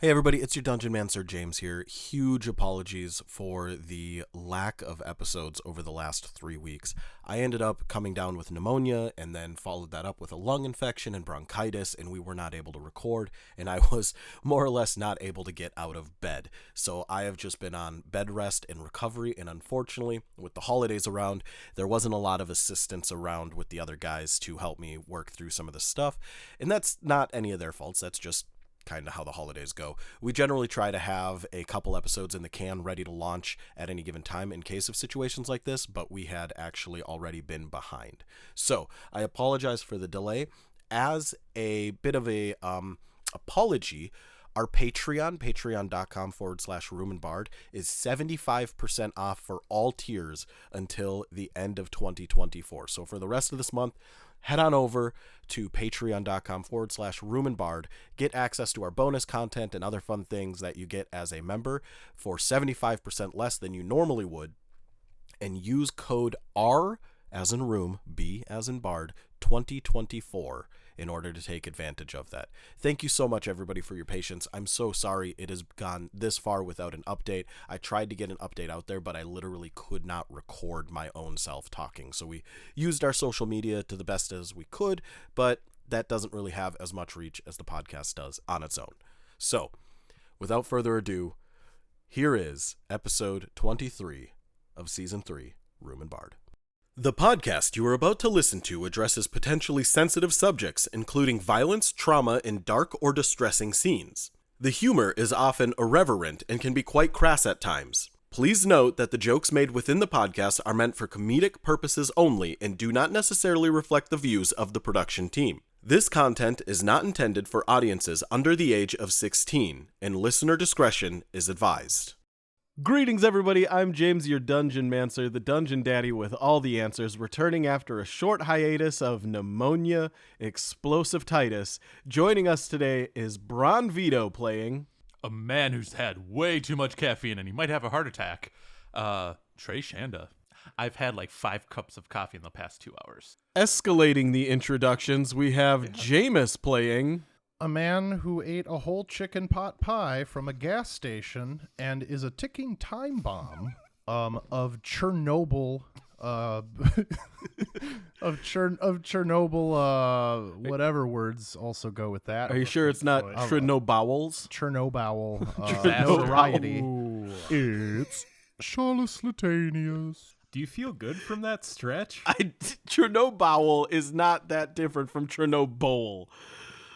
Hey everybody, it's your Dungeon Man Sir James here. Huge apologies for the lack of episodes over the last 3 weeks. I ended up coming down with pneumonia and then followed that up with a lung infection and bronchitis, and we were not able to record, and I was more or less not able to get out of bed. So I have just been on bed rest and recovery, and unfortunately, with the holidays around, there wasn't a lot of assistance around with the other guys to help me work through some of the stuff, and that's not any of their faults. That's just kind of how the holidays go. We generally try to have a couple episodes in the can ready to launch at any given time in case of situations like this, but we had actually already been behind. So I apologize for the delay. As a bit of a apology, our Patreon, patreon.com/roomandbard, is 75% off for all tiers until the end of 2024. So for the rest of this month, head on over to patreon.com/roomandbard, get access to our bonus content and other fun things that you get as a member for 75% less than you normally would, and use code R as in room, B as in bard, 2024 in order to take advantage of that. Thank you so much, everybody, for your patience. I'm so sorry it has gone this far without an update. I tried to get an update out there, but I literally could not record my own self talking. So we used our social media to the best as we could, but that doesn't really have as much reach as the podcast does on its own. So, without further ado, here is episode 23 of Season 3, Room and Bard. The podcast you are about to listen to addresses potentially sensitive subjects, including violence, trauma, and dark or distressing scenes. The humor is often irreverent and can be quite crass at times. Please note that the jokes made within the podcast are meant for comedic purposes only and do not necessarily reflect the views of the production team. This content is not intended for audiences under the age of 16, and listener discretion is advised. Greetings, everybody. I'm James, your Dungeon Mancer, the Dungeon Daddy with all the answers, returning after a short hiatus of pneumonia, explosive titus. Joining us today is Bron Vito playing a man who's had way too much caffeine and he might have a heart attack. Trey Shanda. I've had like 5 cups of coffee in the past 2 hours. Escalating the introductions, we have Jameis playing a man who ate a whole chicken pot pie from a gas station and is a ticking time bomb of Chernobyl Chernobyl whatever words also go with that. Are you sure it's not Chernobowels? Chernobyl variety. It's Charles Latanius. Do you feel good from that stretch? Chernobowel is not that different from Chernobyl.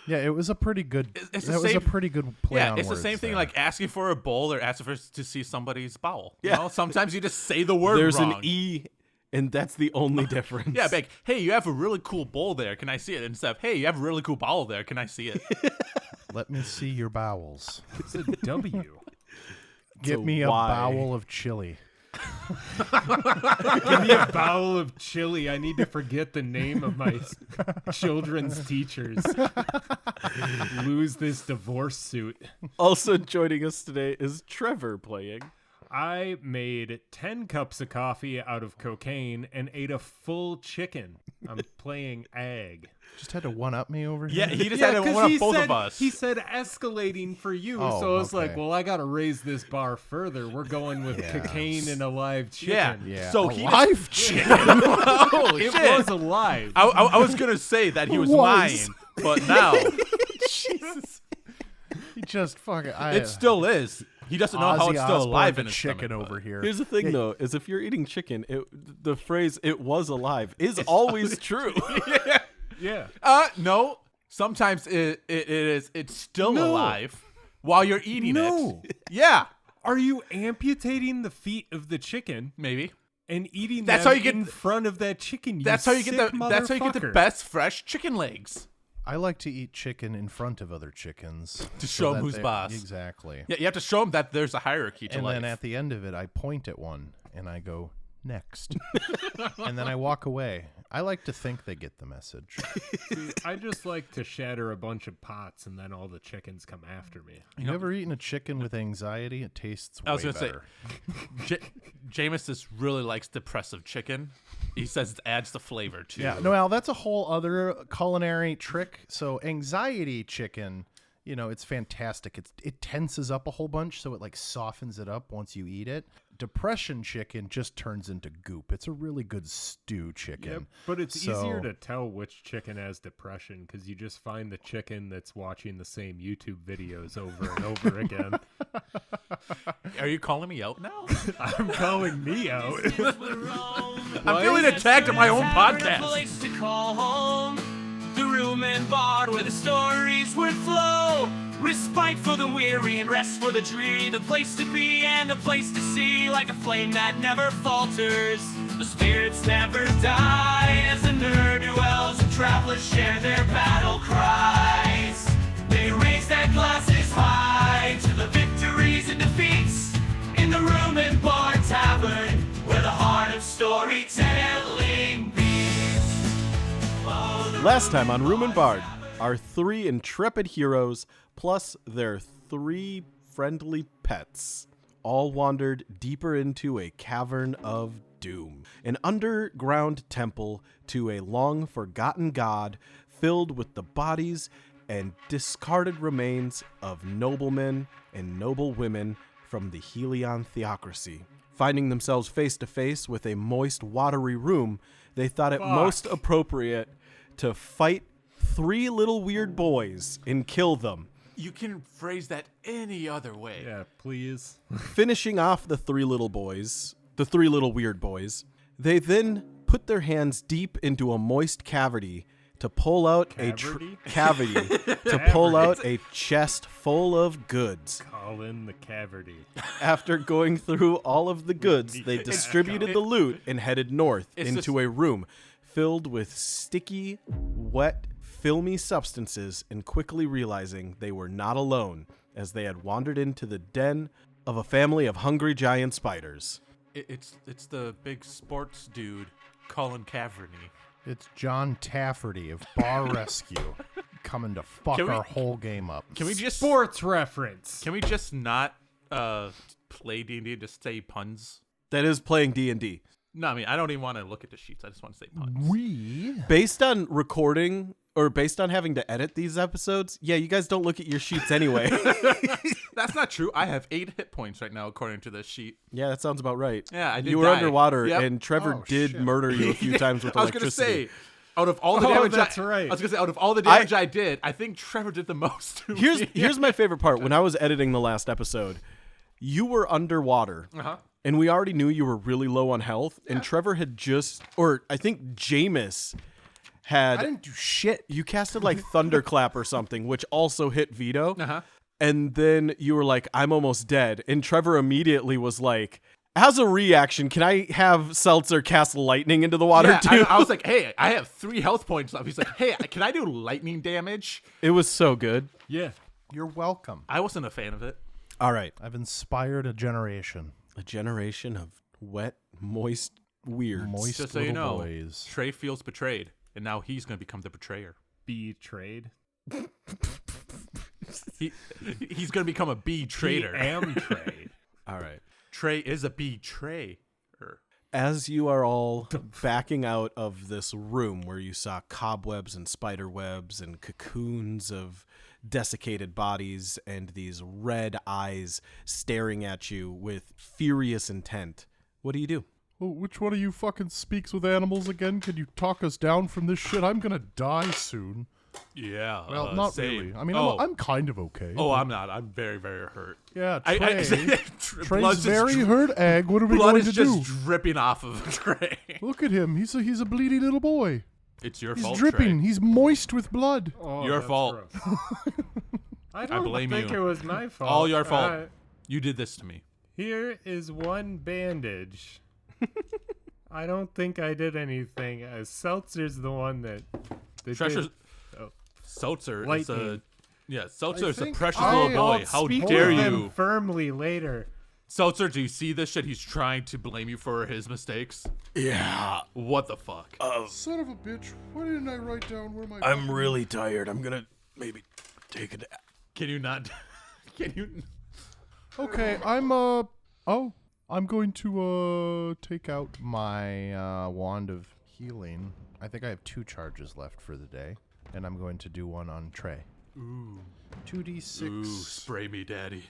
Yeah, it was a pretty good. It was a pretty good play. Yeah, on it's the words same thing there. like asking for a bowl or asking to see somebody's bowel. Yeah. You know, sometimes you just say the word There's wrong. an E, and that's the only difference. Yeah, like, hey, you have a really cool bowl there. Can I see it? Instead of, hey, you have a really cool bowel there. Can I see it? Let me see your bowels. It's a W. Get me a bowel of chili. Give me a bowel of chili. I need to forget the name of my children's teachers. Lose this divorce suit. Also joining us today is Trevor playing. I made 10 cups of coffee out of cocaine and ate a full chicken. I'm playing ag. Just had to one-up me over here? Yeah, he just had to one up both of us. He said escalating for you, so I was like, well, I got to raise this bar further. We're going with cocaine and a live chicken. Yeah. So live chicken? Holy It shit. was alive. I was going to say that he was lying, but now Jesus. He just fucking... it still is. He doesn't know how it's still alive in his chicken stomach, over here. Here's the thing, though, is if you're eating chicken, the phrase, it was alive, is always true. Yeah. No. Sometimes it's still alive while you're eating it. Yeah. Are you amputating the feet of the chicken Maybe. and eating That's them how you get in front of that chicken? That's how you get the best fresh chicken legs. I like to eat chicken in front of other chickens. To show that them who's they- boss. Exactly. Yeah, you have to show them that there's a hierarchy to And life. then at the end of it, I point at one and I go, next. And then I walk away. I like to think they get the message. See, I just like to shatter a bunch of pots and then all the chickens come after me. You ever eaten a chicken with anxiety? It tastes way I was gonna better. say, Jameis just really likes depressive chicken. He says it adds the flavor too. Yeah, Noel, that's a whole other culinary trick. So anxiety chicken It's fantastic. It tenses up a whole bunch, so it like softens it up once you eat it. Depression chicken just turns into goop. It's a really good stew chicken. Yep, but it's easier to tell which chicken has depression because you just find the chicken that's watching the same YouTube videos over and over again. Are you calling me out now? I'm calling me out. I'm feeling attacked at my own podcast. Place to call home. The room and bar where the stories would flow. Respite for the weary and rest for the dreary. The place to be and the place to see. Like a flame that never falters. The spirits never die. As the nerd dwells and travelers share their battle cries. They raise their glasses high to the victories and defeats. In the room and bar tavern where the heart of storytelling beats. Last time on Room and Bard, our 3 intrepid heroes plus their 3 friendly pets all wandered deeper into a cavern of doom, an underground temple to a long-forgotten god filled with the bodies and discarded remains of noblemen and noble women from the Helion theocracy. Finding themselves face to face with a moist, watery room, they thought it most appropriate to fight 3 little weird boys and kill them. You can phrase that any other way. Yeah, please. Finishing off the 3 little weird boys, they then put their hands deep into a moist cavity to pull out a chest full of goods. Call in the cavity. After going through all of the goods, they distributed the loot and headed north into a room filled with sticky, wet, filmy substances, and quickly realizing they were not alone as they had wandered into the den of a family of hungry giant spiders. It's the big sports dude, Colin Caverny. It's John Tafferty of Bar Rescue coming to fuck our whole game up. Can we just Sports reference. Can we just not play D&D to say puns? That is playing D&D. No, I mean, I don't even want to look at the sheets. I just want to say puns. Based on recording, or based on having to edit these episodes, yeah, you guys don't look at your sheets anyway. That's not true. I have 8 hit points right now, according to this sheet. Yeah, that sounds about right. Yeah, I did. You were die. underwater, Yep. and Trevor did murder you a few times with I was electricity. gonna say, out of all the damage, that's right. I was gonna say, out of all the damage I did, I think Trevor did the most. To me. Here's my favorite part. When I was editing the last episode, you were underwater. And we already knew you were really low on health. And Trevor had I think Jameis had. I didn't do shit. You casted like Thunderclap or something, which also hit Vito. Uh-huh. And then you were like, I'm almost dead. And Trevor immediately was like, as a reaction, can I have Seltzer cast lightning into the water too? I was like, hey, I have 3 health points left. He's like, hey, can I do lightning damage? It was so good. Yeah. You're welcome. I wasn't a fan of it. All right. I've inspired a generation. A generation of wet, moist weirds. Moist Just so little you know, boys. Trey feels betrayed, and now he's going to become the betrayer. Betrayed. He's going to become a betrayer. Am trade. All right. Trey is a betrayer. As you are all backing out of this room where you saw cobwebs and spider webs and cocoons of desiccated bodies and these red eyes staring at you with furious intent, what do? Oh, which one of you fucking speaks with animals again? Can you talk us down from this shit? I'm gonna die soon. Yeah. Well, not same. really. I mean, I'm kind of okay. Oh, I'm not. I'm very, very hurt. Yeah, Trey. Trey's Trey's very hurt, Egg. What are we blood going is to just do? dripping off of Trey. Look at him. He's a bleedy little boy. It's your He's fault, dripping. Trey. He's moist with blood. Oh, Your that's fault. gross. I don't blame think you. it was my fault. All your fault. You did this to me. Here is one bandage. I don't think I did anything. Seltzer's the one that Treasure's, Oh. Seltzer Lightning. Seltzer is a think precious I- little boy. I'll How speak dare with him you? firmly later. Seltzer, do you see this shit? He's trying to blame you for his mistakes. Yeah. What the fuck? Son of a bitch. Why didn't I write down where my... I'm really tired. I'm going to maybe take a nap. Can you not? Can you? Okay, I'm going to take out my wand of healing. I think I have 2 charges left for the day, and I'm going to do one on Trey. Ooh. 2d6. Ooh, spray me, daddy.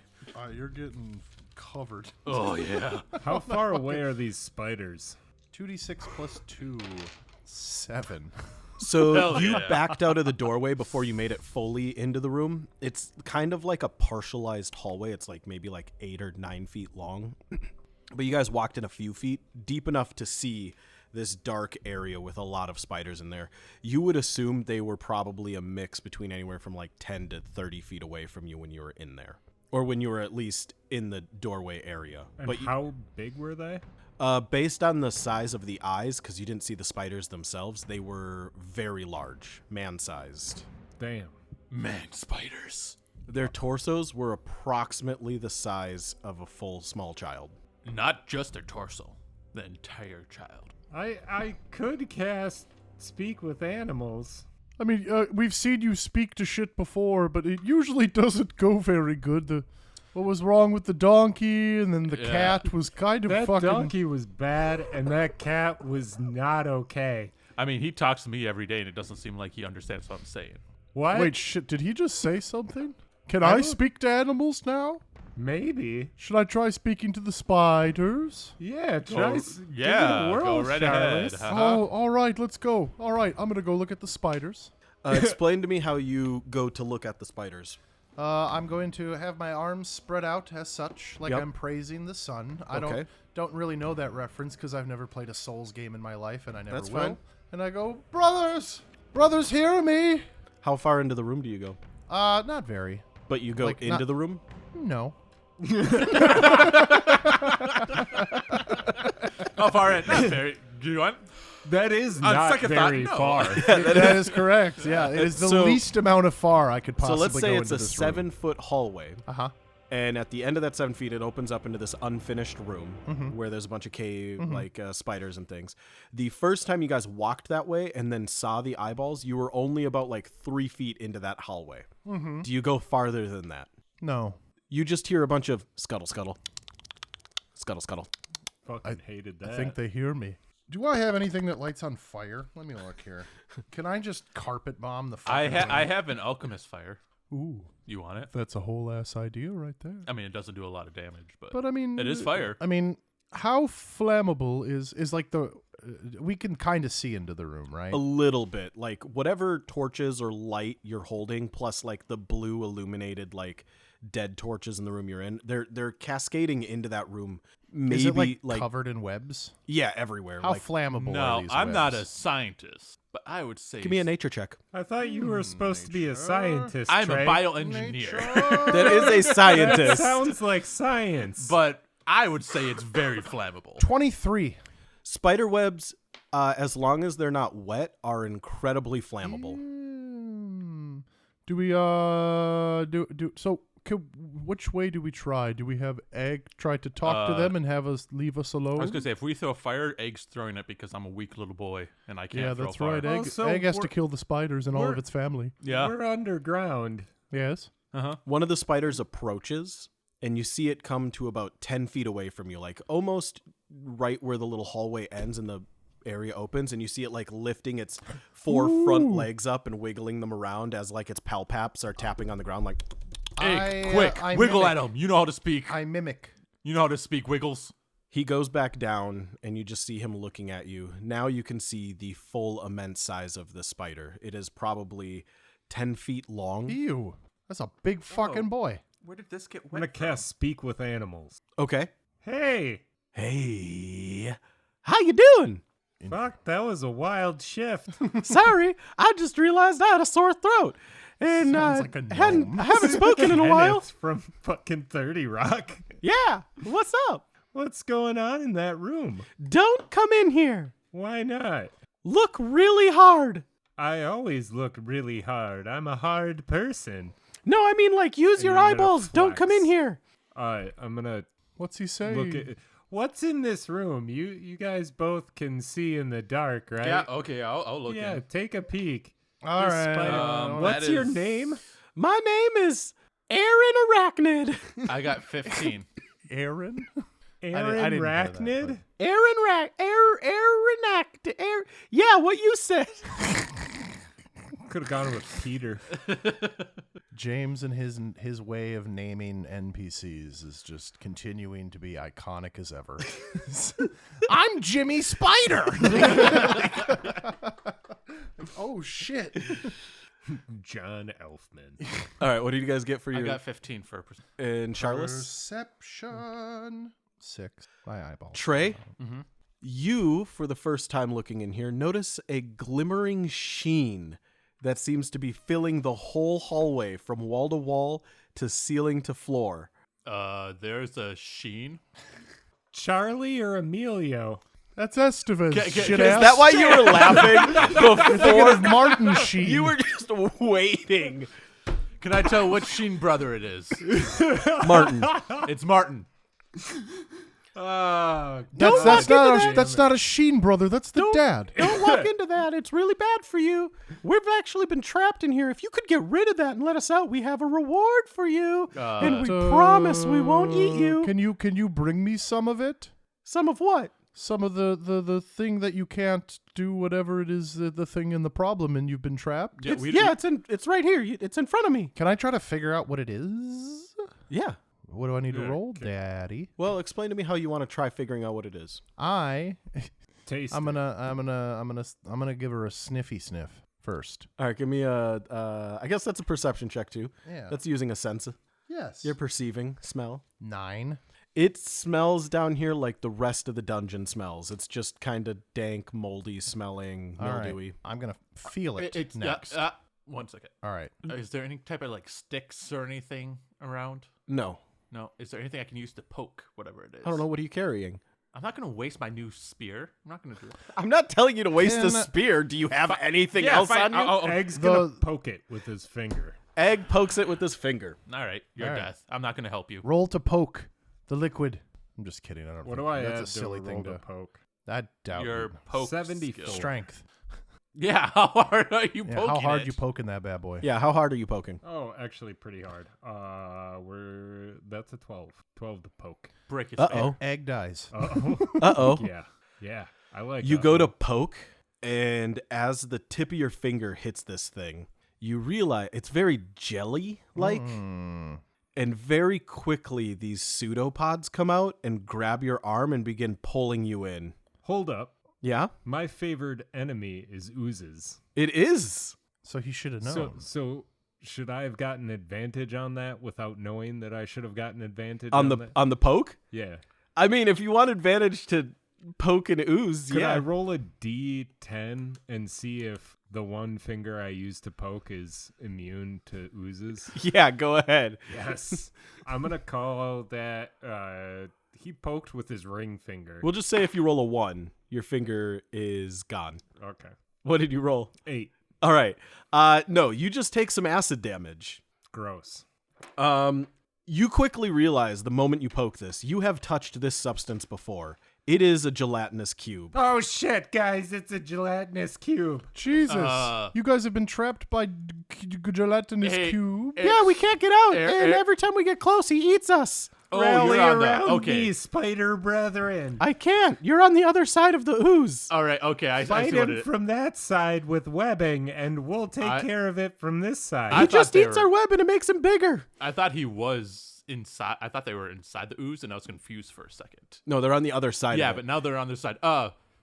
You're getting covered. Oh, yeah. How far away are these spiders? 2d6 plus 2. 7. So Hell you yeah. backed out of the doorway before you made it fully into the room. It's kind of like a partialized hallway. It's like maybe like 8 or 9 feet long. But you guys walked in a few feet, deep enough to see this dark area with a lot of spiders in there. You would assume they were probably a mix between anywhere from like 10 to 30 feet away from you when you were in there. Or when you were at least in the doorway area. And But how big were they? based on the size of the eyes, because you didn't see the spiders themselves, they were very large, man-sized. Damn. Man, spiders. Their torsos were approximately the size of a full small child. Not just their torso, the entire child. I could cast Speak with Animals. I mean, we've seen you speak to shit before, but it usually doesn't go very good. What was wrong with the donkey, and then the Yeah. cat was kind of That fucking... donkey was bad, and that cat was not okay. I mean, he talks to me every day, and it doesn't seem like he understands what I'm saying. What? Wait, shit, did he just say something? Can I I don't- speak to animals now? Maybe. Should I try speaking to the spiders? Yeah, try. Go- Give it yeah, a whirl, go right ahead. Charles. Uh-huh. Oh, all right, let's go. All right, I'm going to go look at the spiders. Explain to me how you go to look at the spiders. I'm going to have my arms spread out as such, like Yep. I'm praising the sun. I Okay. don't really know that reference because I've never played a Souls game in my life, and I never That's will. fine. And I go, brothers, hear me. How far into the room do you go? Not very. But you go Like, into not- the room? No. How far in? Not very. Do you want? That is On not second thought, very no. far. That is correct. Yeah, it is the So- least amount of far I could So possibly let's say go it's into a this room. 7-foot hallway. Uh-huh. And at the end of that 7 feet, it opens up into this unfinished room where there's a bunch of cave, spiders and things. The first time you guys walked that way and then saw the eyeballs, you were only about like 3 feet into that hallway. Do you go farther than that? No. You just hear a bunch of scuttle, scuttle, scuttle, scuttle. Fucking hated that. I think they hear me. Do I have anything that lights on fire? Let me look here. Can I just carpet bomb the I fucking I have an alchemist fire. Ooh, You want it? that's a whole ass idea right there. I mean, it doesn't do a lot of damage, but, But I mean, it is fire. I mean, how flammable is like the? We can kind of see into the room, right? A little bit. Like whatever torches or light you're holding, plus like the blue illuminated like dead torches in the room you're in, they're cascading into that room. Maybe Is it like covered in webs? yeah, everywhere. How like, flammable are No, these I'm not a webs? scientist, but I would say give me a nature check. I thought you were supposed to be a scientist. I'm Trey. a bioengineer, That is a That scientist. sounds like science. but I would say it's very flammable. 23. Spider webs, as long as they're not wet, are incredibly flammable. Do we do so? Which way do we try? Do we have Egg try to talk to them and have us leave us alone? I was gonna say if we throw fire, Egg's throwing it because I'm a weak little boy and I can't yeah, throw that's fire. right. Also, Egg has to we're- kill the spiders and all of we're- its family. Yeah. We're underground. Yes. One of the spiders approaches, and you see it come to about 10 feet away from you, like almost right where the little hallway ends and the area opens, and you see it like lifting its four front legs up and wiggling them around as like its palpaps are tapping on the ground like... Egg, I, quick, I wiggle mimic. at him. You know how to speak. I mimic. You know how to speak, Wiggles. He goes back down, and you just see him looking at you. Now you can see the full immense size of the spider. It is probably 10 feet long. Ew. That's a big fucking boy. Where did this get I'm gonna cast Speak with Animals. Okay. Hey, Hey, how you doing? fuck, that was a wild shift. Sorry, I just realized I had a sore throat. And Sounds like a gnome. I haven't spoken in a while. Kenneth from fucking 30 Rock. Yeah, what's up? What's going on in that room? Don't come in here. Why not? Look really hard. I always look really hard. I'm a hard person. No, I mean like use your you're gonna eyeballs. Don't come in flex. here. I'm gonna What's he saying? look at what's in this room. You guys both can see in the dark, right? Yeah, okay, I'll look Yeah, in. take a peek. All This right. spider- that What's your is- name? My name is Aaron Arachnid. I got 15. Aaron? Aaron didn't hear that, Arachnid? Aaron Yeah, what you said. could have gone with Peter. James and his way of naming NPCs is just continuing to be iconic as ever. I'm Jimmy Spider. Oh shit. John Elfman. All right, what did you guys get for I your got 15 for a percent. and Charles? Perception 6. My eyeball. Trey, you, for the first time looking in here, notice a glimmering sheen that seems to be filling the whole hallway from wall to wall to ceiling to floor. There's a sheen. Charlie or Emilio? That's Estevez. Shit Is that why you were laughing before? Martin Sheen. You were just waiting. Can I tell which Sheen brother it is? Martin. It's Martin. That's not a Sheen brother. That's the dad. Don't walk into that. It's really bad for you. We've actually been trapped in here. If you could get rid of that and let us out, we have a reward for you. And we promise we won't eat you. Can you bring me some of it? Some of what? Some of the thing that you can't do whatever it is the thing and the problem and you've been trapped? It's right here. It's in front of me. Can I try to figure out what it is? Yeah. What do I need to roll, Daddy? Well, explain to me how you want to try figuring out what it is. Taste. I'm gonna give her a sniffy sniff first. All right, give me I guess that's a perception check too. Yeah. That's using a sense. Yes. You're perceiving smell. 9. It smells down here like the rest of the dungeon smells. It's just kind of dank, moldy smelling, All right. mildewy. I'm gonna feel it It's next. 1 second. All right. Is there any type of like sticks or anything around? No. No. Is there anything I can use to poke whatever it is? I don't know. What are you carrying? I'm not gonna waste my new spear. I'm not gonna do it. I'm not telling you to waste a spear. Do you have anything else on you? Egg's gonna poke it with his finger. Egg pokes it with his finger. All right, you're All right. death. I'm not gonna help you. Roll to poke the liquid. I'm just kidding. I don't. What think do I that's add a silly to thing roll to to poke? I doubt Your it. poke 74. skill. Strength. Yeah, how hard are you Yeah, poking how hard it? you poking that bad boy? Yeah, how hard are you poking? Oh, actually pretty hard. That's a 12. 12 to poke. Break his Uh-oh. Egg dies. Uh-oh. Uh-oh. Yeah. I like You go to poke, and as the tip of your finger hits this thing, you realize it's very jelly-like, and very quickly these pseudopods come out and grab your arm and begin pulling you in. Hold up. Yeah? My favored enemy is oozes. It is. So he should have known. So should I have gotten advantage on that without knowing that I should have gotten advantage On that? the poke? Yeah. I mean, if you want advantage to poke and ooze, Could yeah. I roll a D10 and see if the one finger I use to poke is immune to oozes? Yeah, go ahead. Yes. I'm going to call that he poked with his ring finger. We'll just say if you roll a 1, your finger is gone. Okay. What did you roll? 8. All right. No, you just take some acid damage. Gross. You quickly realize the moment you poke this, you have touched this substance before. It is a gelatinous cube. Oh shit, guys, it's a gelatinous cube. Jesus, you guys have been trapped by gelatinous Hey, cube. Yeah, we can't get out, Air- and air- every time we get close, he eats us. Oh, Rally you're on around the okay. me, spider brethren. I can't. You're on the other side of the ooze. All right, okay. I Fight see what him it. from that side with webbing, and we'll take care of it from this side. I He thought just they eats were- our web, and it makes him bigger. I thought he was inside. I thought they were inside the ooze, and I was confused for a second. No, they're on the other side. Yeah, of it. but now they're on the side.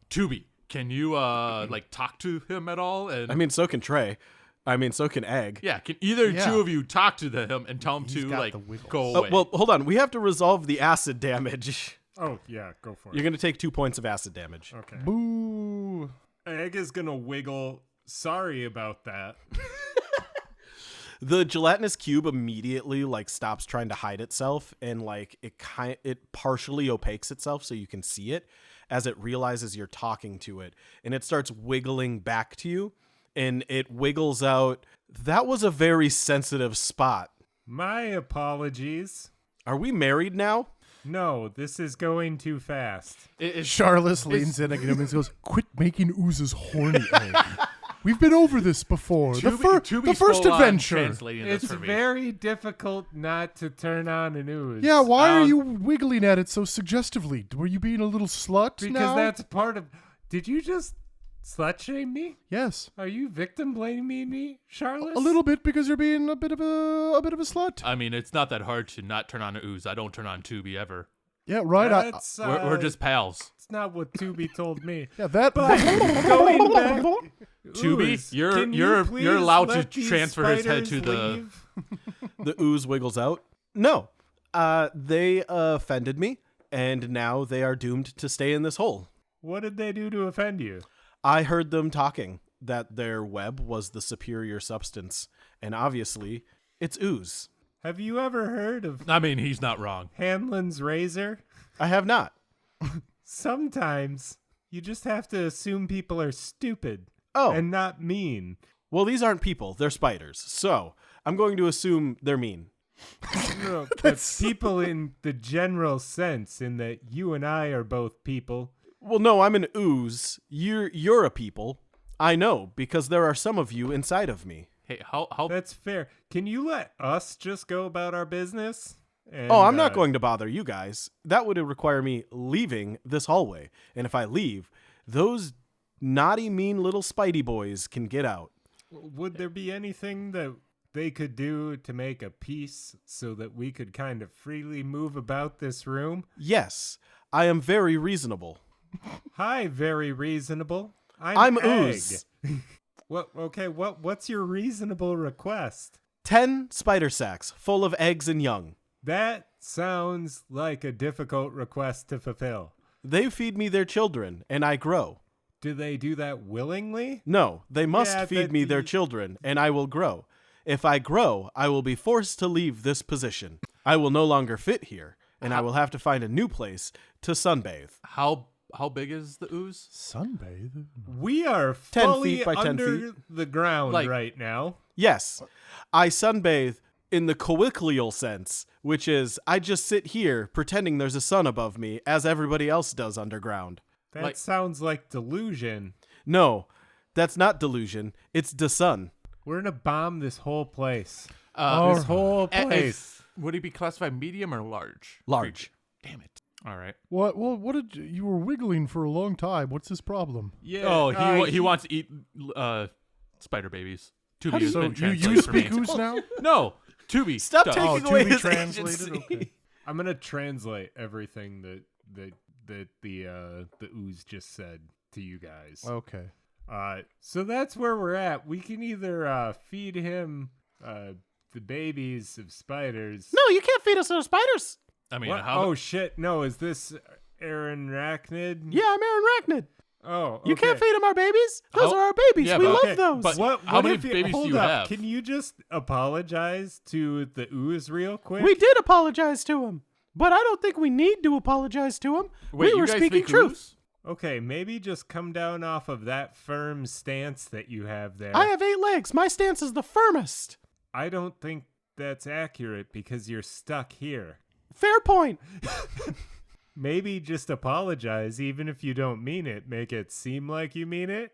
Tubi, can you like talk to him at all? And I mean, so can Trey. I mean, so can Egg. yeah, can either Yeah. two of you talk to him and tell him He's to got like the wiggles. go away? Well, hold on. We have to resolve the acid damage. Oh, yeah, go for You're it. going to take 2 points of acid damage. Okay. Boo. Egg is going to wiggle. Sorry about that. The gelatinous cube immediately like stops trying to hide itself, and like it partially opaques itself so you can see it as it realizes you're talking to it, and it starts wiggling back to you, and it wiggles out. That was a very sensitive spot. My apologies. Are we married now? No, this is going too fast. Charles leans in at him and goes, "Quit making oozes horny, Egg. We've been over this before. The Tubi's first full on adventure. translating this It's for me. very difficult not to turn on an ooze. Yeah, why are you wiggling at it so suggestively? Were you being a little slut Because now? that's part of... Did you just slut shame me? Yes. Are you victim blaming me, Charlotte? A little bit because you're being a bit of a slut. I mean, it's not that hard to not turn on ooze. I don't turn on Tubi ever. Yeah, right. That's, We're just pals. It's not what Tubi told me. Yeah, that. Going back, Tubi, Ooze, you're can you please allowed to let these transfer his head to spiders the. leave? The ooze wiggles out. No. They offended me, and now they are doomed to stay in this hole. What did they do to offend you? I heard them talking that their web was the superior substance, and obviously, it's ooze. Have you ever heard of I mean, he's not wrong. Hanlon's razor? I have not. Sometimes you just have to assume people are stupid Oh, and not mean. well, these aren't people. They're spiders. So, I'm going to assume they're mean. No, but people in the general sense, in that you and I are both people. Well, no, I'm an ooze. You're a people. I know, because there are some of you inside of me. Hey, how That's fair. Can you let us just go about our business? And, Oh, I'm not going to bother you guys. That would require me leaving this hallway. And if I leave, those naughty, mean little Spidey boys can get out. Would there be anything that they could do to make a peace so that we could kind of freely move about this room? Yes, I am very reasonable. Hi, very reasonable. I'm Egg. ooze. What's your reasonable request? 10 spider sacks full of eggs and young. That sounds like a difficult request to fulfill. They feed me their children, and I grow. Do they do that willingly? No, they must Yeah, feed but me their you- children, and I will grow. If I grow, I will be forced to leave this position. I will no longer fit here, and I will have to find a new place to sunbathe. how big is the ooze? Sunbathe. We are 10 fully feet by 10 under feet. the ground Like- right now. Yes, I sunbathe in the colloquial sense, which is I just sit here pretending there's a sun above me, as everybody else does underground. That Like- sounds like delusion. No, that's not delusion. It's the sun. We're gonna bomb this whole place. This This whole place. would he be classified medium or large? Large. Damn it. All right. What? Well, what did you were wiggling for a long time? What's his problem? Yeah. Oh, he wants to eat spider babies. Tubi has So been you translated for me. speak ooze now? No, Tubi. Stop does. taking Oh, away to be his translated? agency. Okay. I'm gonna translate everything that the ooze just said to you guys. Okay. So that's where we're at. We can either feed him the babies of spiders. No, you can't feed us those spiders. I mean, What? how? Oh shit! No, is this Aaron Arachnid? Yeah, I'm Aaron Arachnid. Oh, okay. You can't feed them our babies. Those How- are our babies. Yeah, we but- love those. but- What How many if you, babies do hold you up. have? Can you just apologize to the ooze real quick? we did apologize to him, but I don't think we need to apologize to him. Wait, we you were guys speaking speak truth. ooze? Okay, maybe just come down off of that firm stance that you have there. I have 8 legs. My stance is the firmest. I don't think that's accurate because you're stuck here. Fair point. Maybe just apologize, even if you don't mean it. Make it seem like you mean it.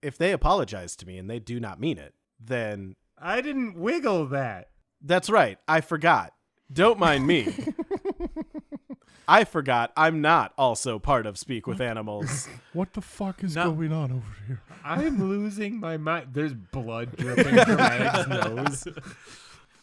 If they apologize to me and they do not mean it, then I didn't wiggle that. that's right. I forgot. Don't mind me. I forgot I'm not also part of Speak with Animals. What the fuck is No. going on over here? I'm losing my mind. There's blood dripping from Egg's nose.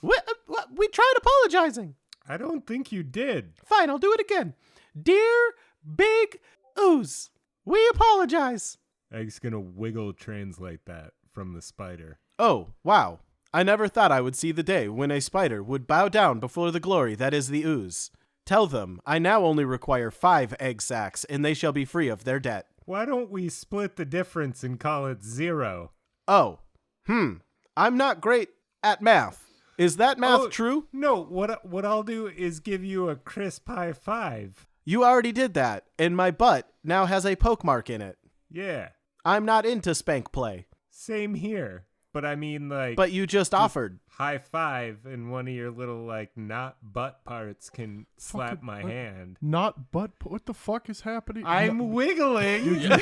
We tried apologizing. I don't think you did. Fine, I'll do it again. Dear Big Ooze, we apologize. Egg's gonna wiggle translate that from the spider. Oh, wow. I never thought I would see the day when a spider would bow down before the glory that is the ooze. Tell them I now only require 5 egg sacs, and they shall be free of their debt. Why don't we split the difference and call it 0? Oh, I'm not great at math. Is that math Oh, true? No, what I'll do is give you a crisp high 5. You already did that, and my butt now has a poke mark in it. Yeah, I'm not into spank play, same here. But I mean, like, but you just offered. high 5 and one of your little, like, not butt parts can slap Fucking- my hand. Not butt. What the fuck is happening? I'm wiggling. You're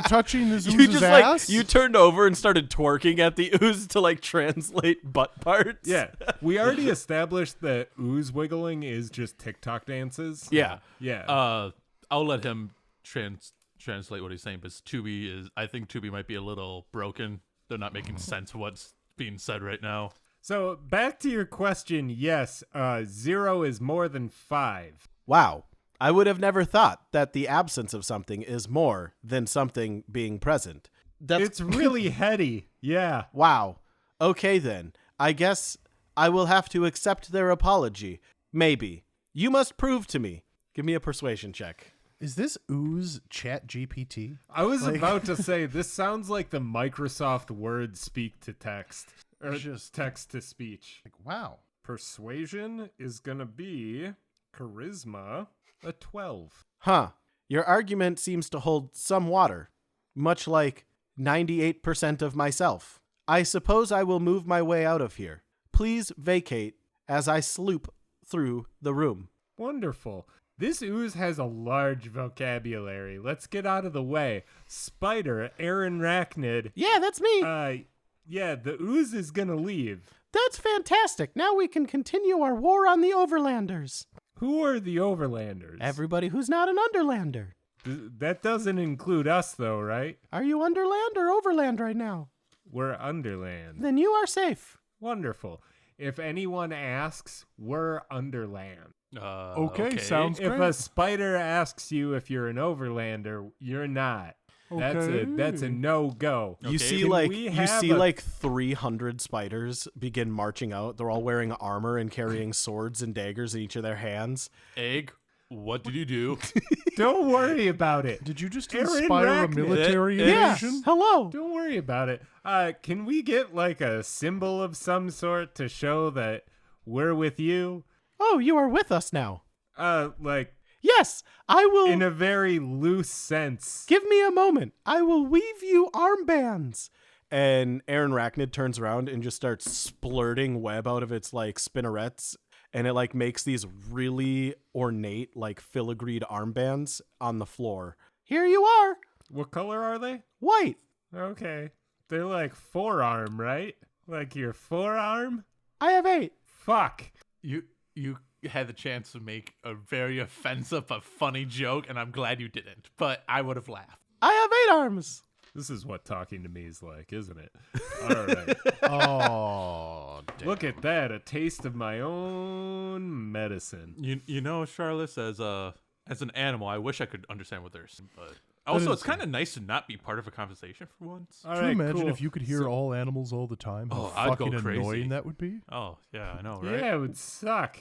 touching this You ooze's just ass. you turned over and started twerking at the ooze to translate butt parts. Yeah, we already established that ooze wiggling is just TikTok dances. Yeah. Yeah. I'll let him translate what he's saying, but I think Tubi might be a little broken. They're not making sense of what's being said right now. So back to your question. Yes, 0 is more than 5. Wow. I would have never thought that the absence of something is more than something being present. It's really heady. Yeah. Wow. Okay then. I guess I will have to accept their apology. Maybe. You must prove to me. Give me a persuasion check. Is this ooze Chat GPT? I was about to say, this sounds like the Microsoft Word speak to text. Or just text to speech. Like, wow. Persuasion is going to be charisma, a 12. Huh. Your argument seems to hold some water, much like 98% of myself. I suppose I will move my way out of here. Please vacate as I sloop through the room. Wonderful. This ooze has a large vocabulary. Let's get out of the way. Spider, Aaron Rachnid. Yeah, that's me. Yeah, the ooze is going to leave. That's fantastic. Now we can continue our war on the Overlanders. Who are the Overlanders? Everybody who's not an Underlander. That doesn't include us, though, right? Are you Underland or Overland right now? We're Underland. Then you are safe. Wonderful. If anyone asks, we're Underland. Okay, sounds If great. a spider asks you if you're an Overlander, you're not. That's a no-go. You see Can like we you have see a- like 300 spiders begin marching out. They're all wearing armor and carrying swords and daggers in each of their hands. Egg, what did you do? Don't worry about it. Did you just Aaron inspire a Rachnid. military Yes. invasion? Hello. Don't worry about it. Can we get like a symbol of some sort to show that we're with you? Oh, you are with us now. Like Yes, I will. in a very loose sense. Give me a moment. I will weave you armbands. And Aaron Rachnid turns around and just starts splurting web out of its like spinnerets. And it like makes these really ornate like filigreed armbands on the floor. Here you are. What color are they? White. Okay. They're like forearm, right? Like your forearm? I have 8. Fuck. You had the chance to make a very offensive but funny joke, and I'm glad you didn't. But I would have laughed. I have 8 arms. This is what talking to me is like, isn't it? All right. Oh, damn. Look at that. A taste of my own medicine. You know, Charles, as an animal, I wish I could understand what they're saying, but also it's kind of nice to not be part of a conversation for once. All Can you right, imagine cool. if you could hear all animals all the time? How Oh, I'd go fucking crazy. annoying that would be. Oh, yeah, I know, right? Yeah, it would suck.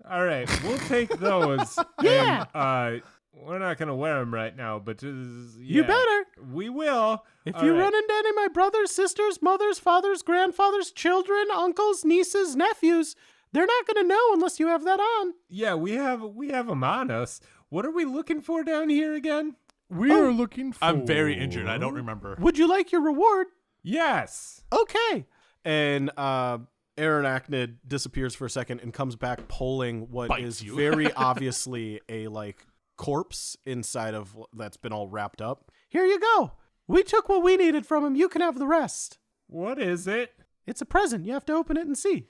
All right, we'll take those. Yeah. And, we're not going to wear them right now, but just, You yeah, better. We will. If All you right. run into any of my brothers, sisters, mothers, fathers, grandfathers, children, uncles, nieces, nephews, they're not going to know unless you have that on. Yeah, we have them on us. What are we looking for down here again? We are looking for. I'm very injured. I don't remember. Would you like your reward? Yes. Okay. And Aaron Rachnid disappears for a second and comes back pulling what Bites is you. very obviously a like corpse inside of that's been all wrapped up. Here you go. We took what we needed from him. You can have the rest. What is it? It's a present. You have to open it and see.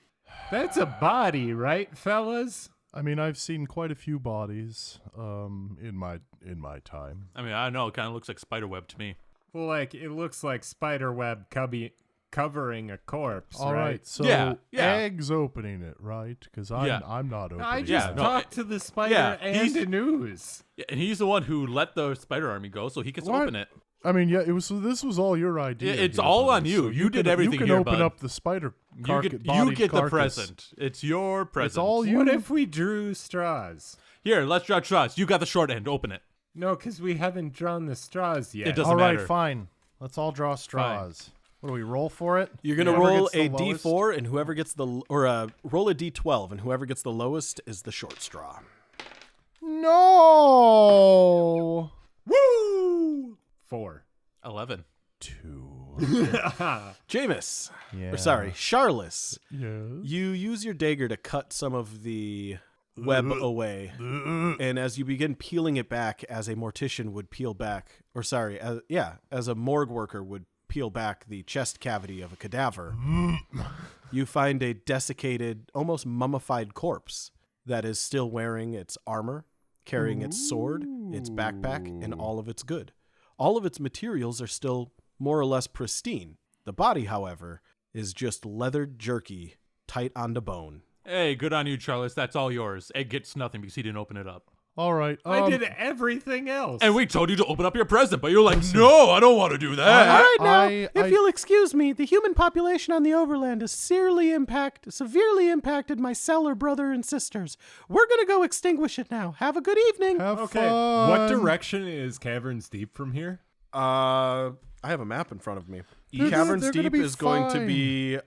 That's a body, right, fellas? I mean, I've seen quite a few bodies in my time. I mean, I don't know. It kind of looks like spider web to me. Well, like it looks like spider web covering a corpse, All right? right, so Yeah. Egg's opening it, right? Because I'm Yeah. not opening I it. just Yeah, no, talked to the spider yeah, and he's- the news. Yeah, and he's the one who let the spider army go, so he gets to What? open it. I mean, yeah, this was all your idea. Yeah, it's here, all buddy. on you. So You did can, everything You can here, open bud. up the spider You get the carcass. present. It's your present. It's all you. What if we drew straws? Here, let's draw straws. You got the short end. Open it. No, because we haven't drawn the straws yet. It doesn't All right, matter. fine. Let's all draw straws. What do we roll for it? You're gonna Whoever roll gets the a lowest? D4, and whoever gets the roll a D12, and whoever gets the lowest is the short straw. No. Woo! 4. 11. 2. Jameis, Yeah. or sorry, Charles. Yes. You use your dagger to cut some of the web away, and as you begin peeling it back, as a mortician would peel back, or sorry, as a morgue worker would peel back the chest cavity of a cadaver, you find a desiccated, almost mummified corpse that is still wearing its armor, carrying its sword, its backpack, and all of its good. All of its materials are still more or less pristine. The body, however, is just leathered jerky, tight on the bone. Hey, good on you, Charles. That's all yours. Egg gets nothing because he didn't open it up. All right. I did everything else. And we told you to open up your present, but you're like, no, I don't want to do that. All right, now, I- if you'll excuse me, the human population on the overland has severely impacted my cellar brother and sisters. We're going to go extinguish it now. Have a good evening. Have Okay, fun. what direction is Caverns Deep from here? I have a map in front of me. They're Caverns gonna Deep be is going to fine. be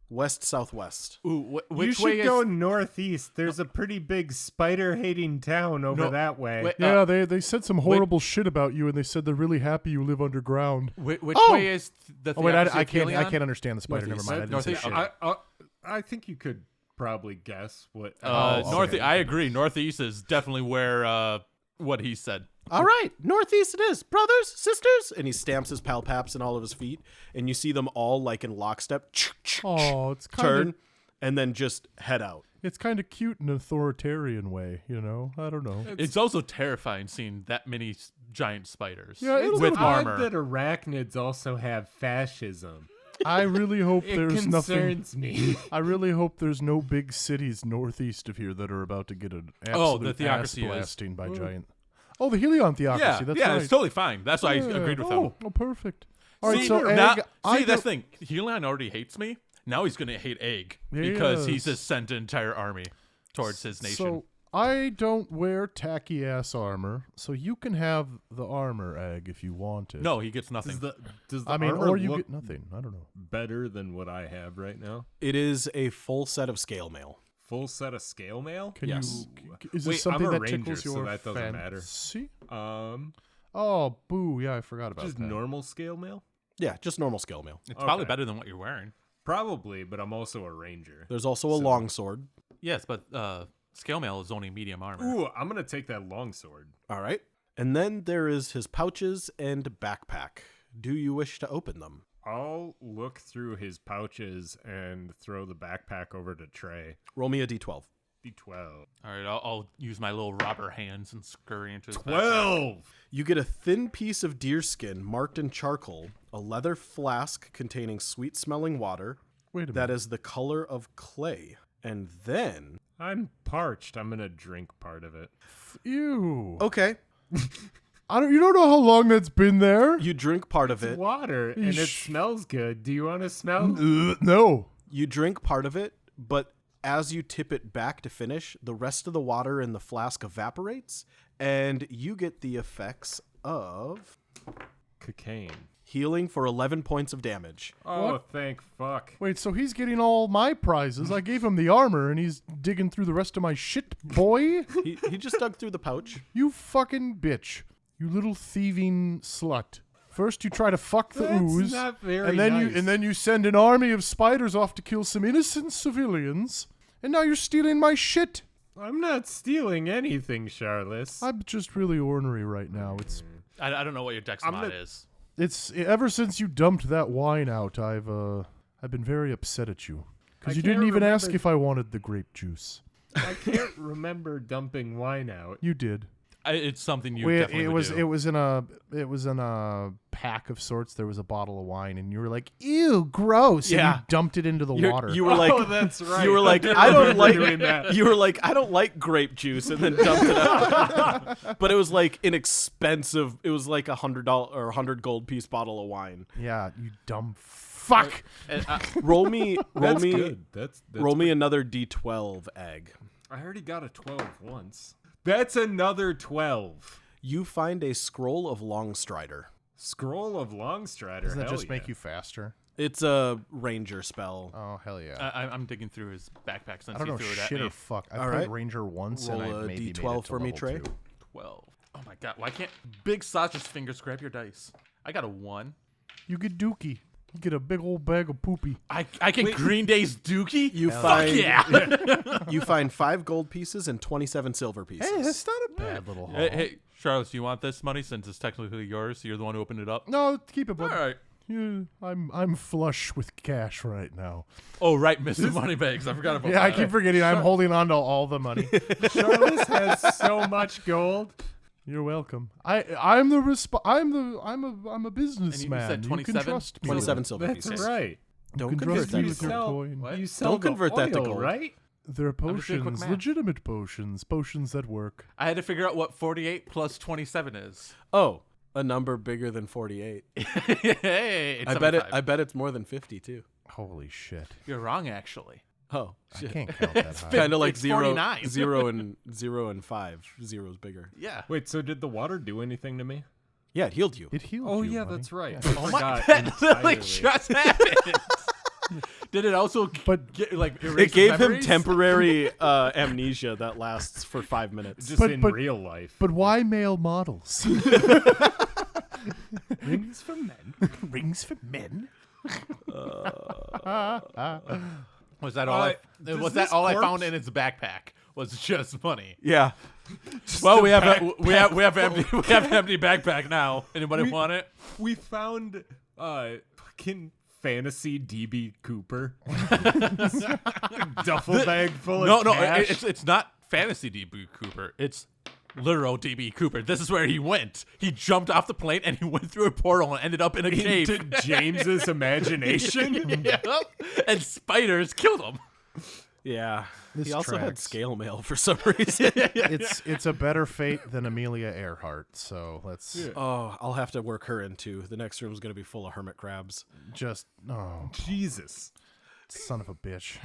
west-southwest. Ooh, You which should way go is... northeast. There's a pretty big spider-hating town over No, that way. wait, Yeah, they said some horrible shit about you, and they said they're really happy you live underground. Which Oh! way is the Oh wait, theocracy I of can't. I Helion? can't understand the spider. Northeast. Never mind. I didn't say Northeast. shit. I think you could probably guess what. North. okay. I agree. Northeast is definitely where what he said. All right, northeast it is. Brothers, sisters. And he stamps his palpaps in all of his feet, and you see them all like in lockstep Oh, it's kind turn of and then just head out. it's kind of cute in an authoritarian way. You know, I don't know. It's also terrifying seeing that many giant spiders Yeah, it's with a- armor. Odd that arachnids also have fascism. I really hope It there's nothing. concerns me. I really hope there's no big cities northeast of here that are about to get an absolute the theocracy is. ass blasting by giant. Oh, the Helion theocracy. That's right. it's totally fine. That's why I agreed with him. Oh, perfect. All right, See, so now, egg. I that's go- the thing. Helion already hates me. Now he's gonna hate Egg because he's Yes. just sent an entire army towards his nation. So I don't wear tacky ass armor, so you can have the armor, Egg, if you want it. no, he gets nothing. Does the I mean, armor or you look get nothing. I don't know. better than what I have right now? It is a full set of scale mail. Full set of scale mail? Can Yes. you? Is this Wait, something I'm a that ranger, tickles so your that doesn't matter. fancy? Um, Oh, boo! Yeah, I forgot about just that. normal scale mail? Yeah, just normal scale mail. It's probably Okay. better than what you're wearing. Probably, but I'm also a ranger. There's also a longsword. Yes, but scale mail is only medium armor. Ooh, I'm gonna take that longsword. All right. And then there is his pouches and backpack. Do you wish to open them? I'll look through his pouches and throw the backpack over to Trey. Roll me a d12. D12. All right, I'll use my little robber hands and scurry into his backpack. 12! You get a thin piece of deerskin marked in charcoal, a leather flask containing sweet-smelling water Wait a that minute. is the color of clay. And then... I'm parched. I'm gonna drink part of it. Ew. Okay, I don't. You don't know how long that's been there. you drink part of It's it. water, and it Yeesh. smells good. Do you want to smell? No. You drink part of it, but as you tip it back to finish, the rest of the water in the flask evaporates, and you get the effects of Cocaine. healing for 11 points of damage. Oh, What? thank fuck. Wait, so he's getting all my prizes. I gave him the armor, and he's digging through the rest of my shit, boy. He just dug through the pouch. You fucking bitch. You little thieving slut. First you try to fuck the That's ooze, not very and then nice. you send an army of spiders off to kill some innocent civilians, and now you're stealing my shit. I'm not stealing anything, Charles. I'm just really ornery right now. I don't know what your dex I'm mod gonna- is. It's ever since you dumped that wine out, I've been very upset at you because I you didn't can't even ask remember- if I wanted the grape juice. I can't remember dumping wine out. You did. It's something you Wait, definitely it would was do. it was in a pack of sorts. There was a bottle of wine, and you were like, "Ew, gross!" Yeah. And you dumped it into the You're- water. You were like, Oh, that's right. You were like, I I don't remember doing like. that. You were like, I don't like grape juice, and then dumped it out. But it was like inexpensive. It was like $100 or 100 gold piece bottle of wine. Yeah, you dumb fuck. And, Roll me, That's good. That's roll me another d12 egg. I already got a 12 once. That's another 12. You find a scroll of Longstrider. Scroll of Longstrider. Doesn't that hell just make yeah. you faster? It's a ranger spell. Oh hell yeah! I'm digging through his backpack since I don't he know threw it at shit me. or fuck. I All played right. Ranger once, Roll and I a maybe D12 made it to for me, level Trey. 2. 12. Oh my god, why can't big sausage fingers grab your dice? I got a 1. You get dookie. You get a big old bag of poopy. I get Green Day's Dookie? You Fuck find yeah! you find 5 gold pieces and 27 silver pieces. Hey, that's not a bad little haul. hey, Charles, you want this money since it's technically yours? So you're the one who opened it up? No, keep it, bud. All right. Yeah, I'm flush with cash right now. Oh, right, Mr. Moneybags. I forgot about Yeah, I that. keep forgetting I'm holding on to all the money. Charles has so much gold You're welcome. I'm a businessman. said You 27? can trust me. 27 silver That's pieces. right. Don't You can convert trust that me to with your gold. coin. What? You sell Don't convert the that to oil, gold. right? They're just doing quick potions, math. legitimate potions that work. I had to figure out what 48 plus 27 is. Oh, a number bigger than 48. Hey, it's I bet 75. I bet it's more than 50 too. Holy shit! You're wrong, actually. Oh, I shit. can't count that high. Kind of like It's 0 49. zero and 5. Zero's bigger. Yeah. Wait, so did the water do anything to me? Yeah, it healed you. It healed Oh you, yeah, buddy. that's right. Yeah. I forgot That literally entirely. just happened. Did it also But- get, like erase It gave him memories? temporary amnesia that lasts for 5 minutes. Just in real life. But why male models? Rings for men. Rings for men. Was that all? does Was that this all I corpse- found in its backpack? Was just money. Yeah. Well, we have empty empty backpack now. Anybody want it? We found fucking fantasy DB Cooper. Duffel bag full of No, cash. it's not fantasy DB Cooper. It's literal DB Cooper. This is where he went. He jumped off the plane and he went through a portal and ended up in a cave. into James's imagination. Yep. And spiders killed him. Yeah. This He also had tracks. scale mail for some reason. It's a better fate than Amelia Earhart. So let's Oh, I'll have to work her in too. The next room's going to be full of hermit crabs. just Jesus. son of a bitch.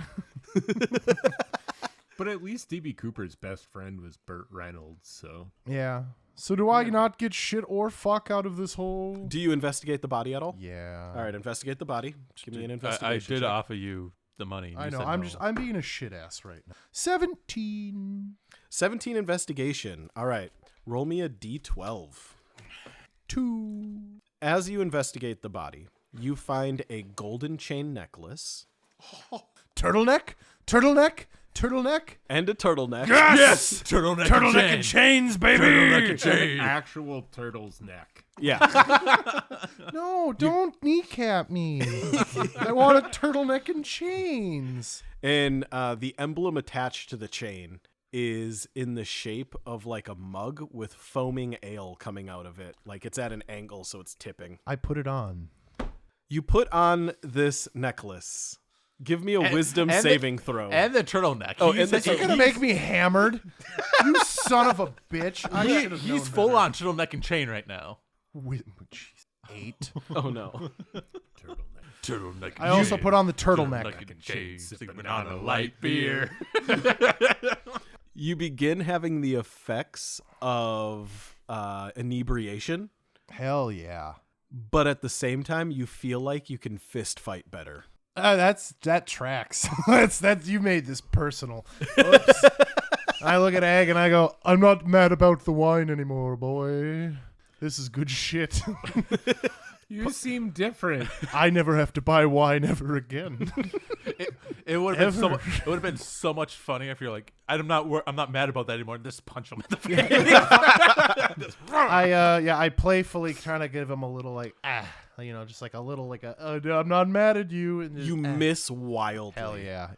But at least DB Cooper's best friend was Burt Reynolds, so Yeah. So do I not get shit or fuck out of this whole? Do you investigate the body at all? Yeah. All right, investigate the body. Give me an I investigation. did check. offer you the money. I You know. said I'm no. I'm being a shit ass right now. 17. 17 investigation. All right. Roll me a d12. 2. As you investigate the body, you find a golden chain necklace Turtleneck? Turtleneck? Turtleneck? and a turtleneck. Yes, turtleneck, Turtleneck and chains, baby! Turtleneck and an chain. actual turtle's neck. Yeah. No, don't kneecap me. I want a turtleneck and chains. And the emblem attached to the chain is in the shape of like a mug with foaming ale coming out of it. Like it's at an angle, so it's tipping. I put it on. You put on this necklace. Give me a wisdom and the- saving throw. And the turtleneck. Oh, He's- and the You're gonna make me hammered? You son of a bitch. I should have known he's full better. on turtleneck and chain right now. Jeez. 8. Oh no. Turtleneck. I also put on the turtleneck. Turtleneck and chain, sipping on a light beer. You begin having the effects of inebriation, Hell yeah. but at the same time, you feel like you can fist fight better. That tracks. That's you made this personal. Oops. I look at Ag and I go, I'm not mad about the wine anymore, boy. This is good shit. You seem different. I never have to buy wine ever again. It would have been Ever. it would have been so much funnier if you're like, I'm not mad about that anymore. Just punch him in the face. I playfully kind of give him a little like just like a little like I'm not mad at you. And just, You miss wildly. hell yeah.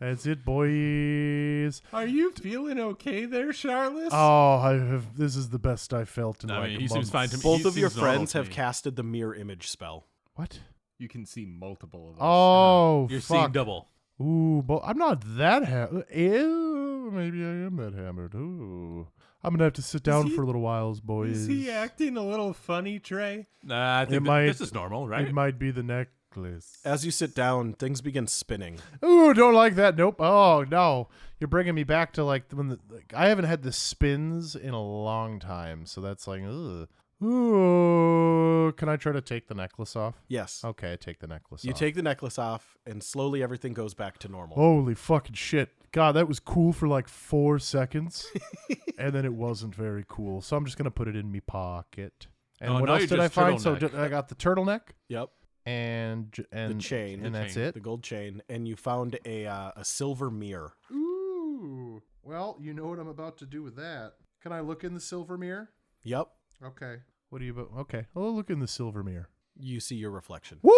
That's it, boys. Are you feeling okay there, Charles? Oh, this is the best I felt in I like mean, a he seems month. fine to me. Both He of your seems normal friends to have me. casted the mirror image spell. What? You can see multiple of us. Oh, You're fuck. seeing double. Ooh, but I'm not that Ew, maybe I am that hammered. Ooh. I'm going to have to sit down for a little while, boys. Is he acting a little funny, Trey? Nah, I think this is normal, right? It might be the necklace. As you sit down, things begin spinning. Ooh, don't like that. Nope. Oh, no. You're bringing me back to like when I haven't had the spins in a long time. So that's like, ugh. Ooh. Can I try to take the necklace off? Yes. Okay, I take the necklace You off. take the necklace off, and slowly everything goes back to normal. Holy fucking shit. God, that was cool for like 4 seconds. And then it wasn't very cool. So I'm just going to put it in me pocket. And Oh, what now else you're did I just find? So turtleneck. I got the turtleneck Yep. and The chain. And that's chain. it. The gold chain. And you found a silver mirror. Ooh. Well, you know what I'm about to do with that. Can I look in the silver mirror? Yep. Okay. What do you? Okay. I'll look in the silver mirror. You see your reflection. Woo!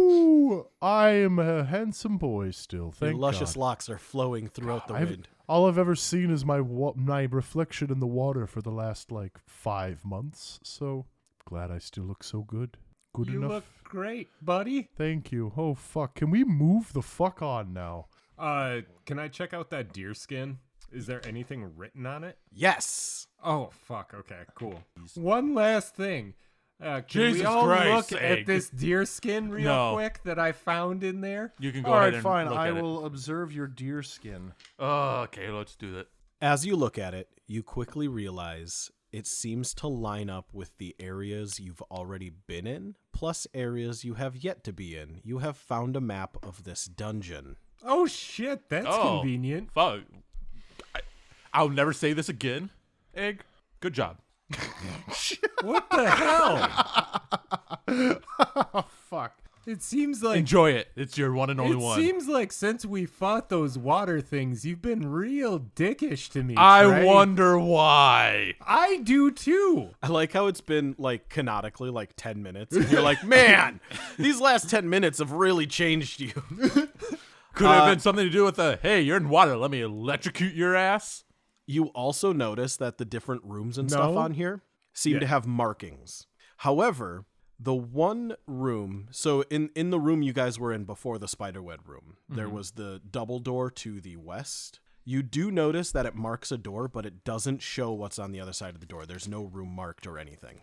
Ooh, I am a handsome boy still. Your Thank luscious God. locks are flowing throughout the wind. All I've ever seen is my reflection in the water for the last 5 months. So glad I still look so good. Good You enough. look great, buddy. Thank you. Oh fuck! Can we move the fuck on now? Can I check out that deer skin? Is there anything written on it? Yes. Oh, fuck. Okay, cool. One last thing. Can Jesus we all Christ, look Egg. at this deer skin real No. quick that I found in there? You can go All ahead right, and fine. look I at it. will observe your deer skin. Oh, okay, let's do that. As you look at it, you quickly realize it seems to line up with the areas you've already been in, plus areas you have yet to be in. You have found a map of this dungeon. Oh, shit. That's Oh. convenient. Fuck. I'll never say this again. Egg, good job. What the hell? Oh fuck! It seems like... Enjoy it. It's your one and only It one. seems like since we fought those water things, you've been real dickish to me, I Trey. wonder why. I do too. I like how it's been canonically 10 minutes, and you're like, man, these last 10 minutes have really changed you. Could have been something to do with hey, you're in water. Let me electrocute your ass. You also notice that the different rooms and stuff No. on here seem to have markings. However, the one room, so in the room you guys were in before the spiderweb room, there was the double door to the west. You do notice that it marks a door, but it doesn't show what's on the other side of the door. There's no room marked or anything.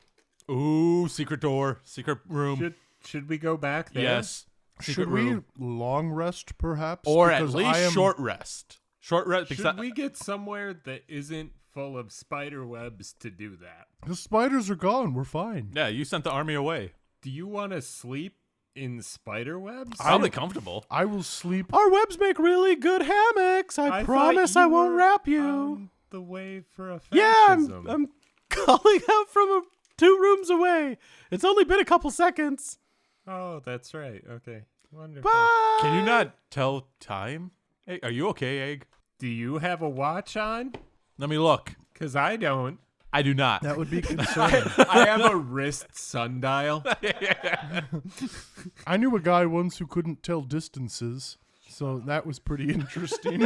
Ooh, secret door, secret room. Should we go back there? Yes. Secret Should we room. long rest, perhaps? Or at Because least I am- short rest. Short rest. Because Should we get somewhere that isn't full of spider webs to do that? The spiders are gone. We're fine. yeah, you sent the army away. Do you want to sleep in spider webs? Probably comfortable. I will sleep. Our webs make really good hammocks. I promise thought I you won't were wrap you. on the way for a Yeah, fascism. I'm calling out from 2 rooms away. It's only been a couple seconds. Oh, that's right. Okay. Wonderful. Bye. Can you not tell time? Hey, are you okay, Egg? Do you have a watch on? Let me look. Because I don't. I do not. That would be concerning. I have a wrist sundial. I knew a guy once who couldn't tell distances, so that was pretty interesting.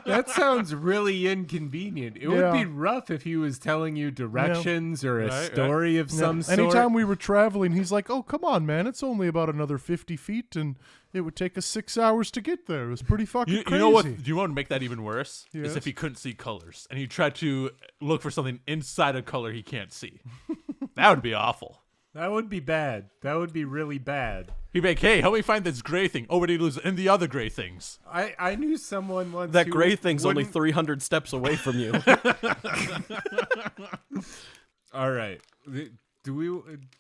That sounds really inconvenient. It would be Yeah. rough if he was telling you directions or a Right, story of some sort. Anytime we were traveling, he's like, "Oh, come on, man! It's only about another 50 feet, and it would take us 6 hours to get there." It was pretty fucking You crazy. know what? Do you want to make that even worse? Is Yes. if he couldn't see colors and he tried to look for something inside a color he can't see. That would be awful. That would be bad. That would be really bad. He'd be like, hey, help me find this gray thing. Oh, but he lose in the other gray things. I knew someone once That who gray thing's only wouldn't- 300 steps away from you. All right. Do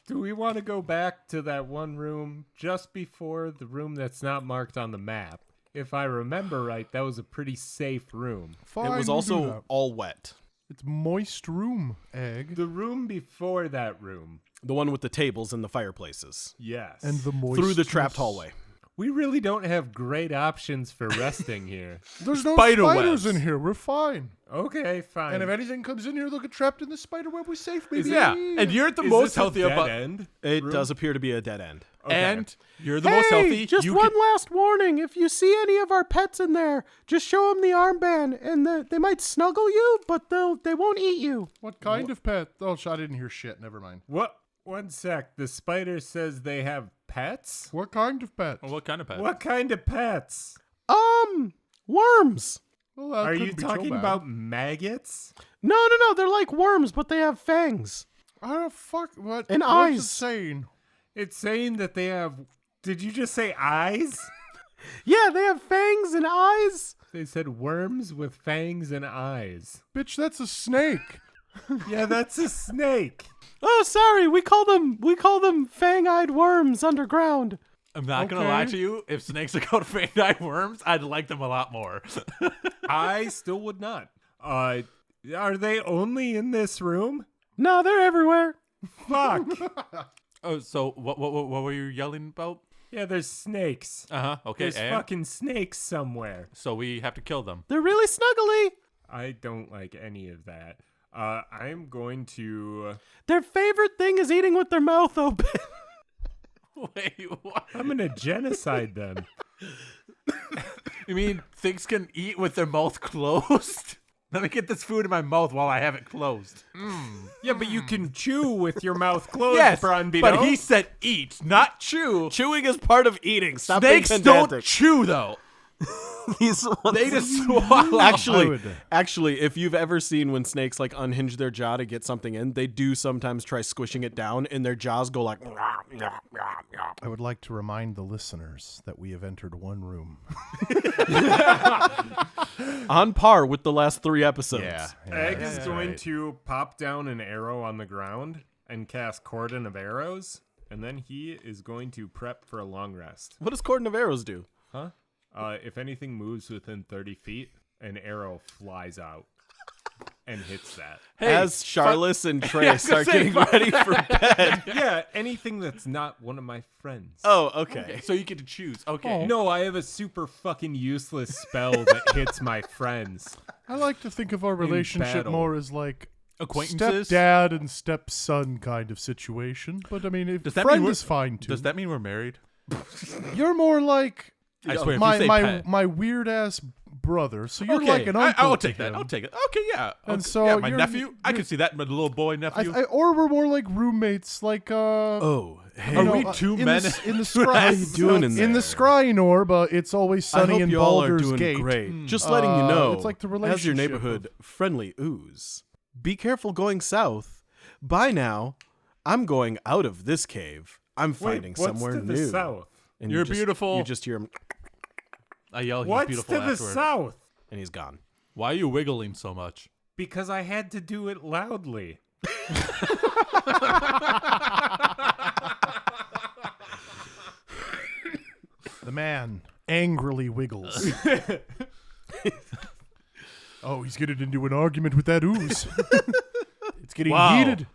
we want to go back to that one room just before the room that's not marked on the map? If I remember right, that was a pretty safe room. Fine, It was we'll do also that. all wet. It's moist room, Egg, The room before that room. The one with the tables and the fireplaces. Yes. and the moist Through the trapped hallway. we really don't have great options for resting here. There's no Spider spiders webs. in here. We're fine. Okay, fine. And if anything comes in here, they'll get trapped in the spider web. We're safe, baby. Yeah, and you're the Is most this a healthy dead about, end? It room? does appear to be a dead end. Okay. and you're the most healthy. Just you one can- last warning. If you see any of our pets in there, just show them the armband, and they might snuggle you, but they won't eat you. What kind of pet? Oh, I didn't hear shit. Never mind. What? One sec. The spider says they have pets? What kind of pet? Oh, what kind of pet? What kind of pets? Worms. Well, that Are couldn't you be so talking bad. about maggots? No. They're like worms, but they have fangs. Oh, fuck. What? And What's eyes. it saying? It's saying that they have. Did you just say eyes? Yeah, they have fangs and eyes. They said worms with fangs and eyes. Bitch, that's a snake. Yeah, that's a snake. Oh, sorry. We call them fang-eyed worms underground. I'm not gonna lie Okay. to you. If snakes are called fang-eyed worms, I'd like them a lot more. I still would not. Are they only in this room? No, they're everywhere. Fuck. Oh, so what were you yelling about? Yeah, there's snakes. Okay, There's and fucking snakes somewhere. so we have to kill them. They're really snuggly. I don't like any of that. I'm going to. Their favorite thing is eating with their mouth open. Wait, what? I'm gonna genocide them. You mean things can eat with their mouth closed? Let me get this food in my mouth while I have it closed. Yeah, but you can chew with your mouth closed, Yes, Bronbito. but he said eat, not chew. Chewing is part of eating. Stop Snakes being don't pedantic. chew, though. These ones- They just swallow. Actually, if you've ever seen when snakes like unhinge their jaw to get something in, they do sometimes try squishing it down, and their jaws go like. I would like to remind the listeners that we have entered one room. On par with the last 3 episodes. Egg is going to pop down an arrow on the ground and cast Cordon of Arrows, and then he is going to prep for a long rest. What does Cordon of Arrows do? Huh? If anything moves within 30 feet, an arrow flies out and hits that. Hey, As Charles and Trey I was gonna start say, getting ready for bed. Yeah, anything that's not one of my friends. Oh, okay. so you get to choose. Okay. No, I have a super fucking useless spell that hits my friends. I like to think of our relationship battle. more as like Acquaintances? stepdad and stepson kind of situation. But I mean, if Does that mean friend we're- is fine too. Does that mean we're married? You're more like I swear, if you say pet. my weird ass brother. So you're Okay, like an uncle. I'll to take that. him. I'll take it. Okay, yeah. And Okay, so yeah, my you're- nephew. I can see that, my little boy nephew. Or we're more like roommates, like Oh, hey. Are you we know, two in men? The, in the What are scry, you doing in the there? scrying orb, it's always I sunny hope in you all Baldur's are doing Gate. great. Just letting you know, it's like the as your relationship neighborhood friendly ooze, be careful going south. By now, I'm going out of this cave. I'm finding Wait, what's somewhere to the new. south? And You're you just- beautiful. You just hear him, I yell, he's What's beautiful to the afterward. south? and he's gone. Why are you wiggling so much? Because I had to do it loudly. The man angrily wiggles. Oh, he's getting into an argument with that ooze. It's getting Wow. heated.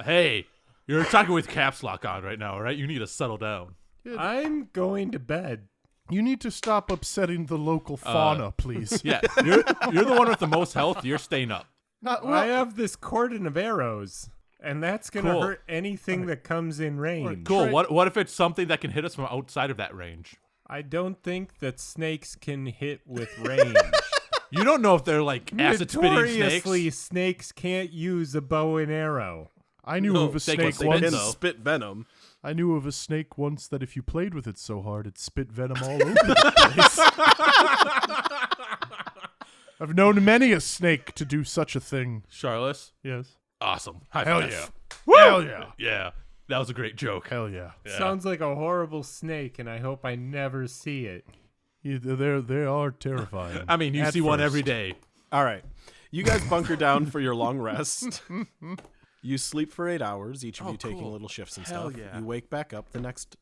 Hey, you're talking with caps lock on right now, all right? You need to settle down. I'm going to bed. You need to stop upsetting the local fauna, please. Yeah, you're the one with the most health. You're staying up. Not, I have this cordon of arrows, and that's going to Cool. hurt anything that comes in range. Cool. Trey- What if it's something that can hit us from outside of that range? I don't think that snakes can hit with range. You don't know if they're like acid spitting Notoriously, snakes. snakes can't use a bow and arrow. I knew No, of a they can snake spit once. Can though. spit venom. I knew of a snake once that if you played with it so hard, it spit venom all over the place. I've known many a snake to do such a thing. Charlotte, Yes. awesome. High Hell five. yeah. Hell yeah. Yeah, that was a great joke. Hell yeah. Yeah. Sounds like a horrible snake, and I hope I never see it. They are terrifying. I mean, you At see one first. every day. All right. You guys bunker down for your long rest. You sleep for 8 hours, each of Oh, you taking cool. little shifts and Hell stuff. yeah. You wake back up the next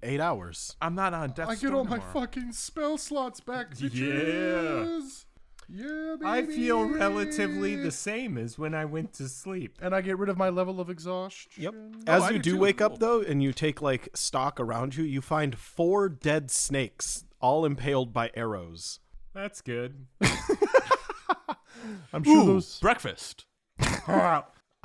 8 hours. I'm not on death's I get door all my anymore. fucking spell slots back. Yeah. Bitches. Yeah, baby. I feel relatively the same as when I went to sleep. And I get rid of my level of exhaustion. Yep. Oh, As I you do do too. wake up, Cool. though, and you take like stock around you, you find 4 dead snakes, all impaled by arrows. That's good. I'm sure Ooh, those. breakfast. I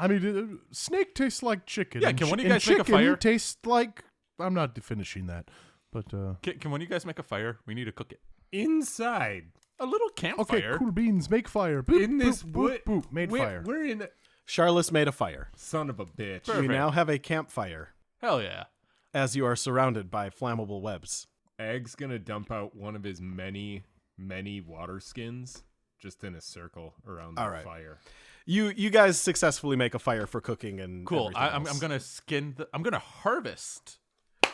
mean, snake tastes like chicken. Yeah, and can one of you and guys make a chicken fire? tastes like. I'm not finishing that, but Can one of you guys make a fire? We need to cook it. Inside. A little okay, campfire. cool beans, make fire. Boop, In this boop, wood. boop, boop, made fire. We're in. Charlotte made a fire. Son of a bitch. Perfect. You now have a campfire Hell yeah. as you are surrounded by flammable webs. Egg's gonna dump out one of his many water skins just in a circle around the All right. fire. You guys successfully make a fire for cooking and Cool. everything I'm else. I'm gonna harvest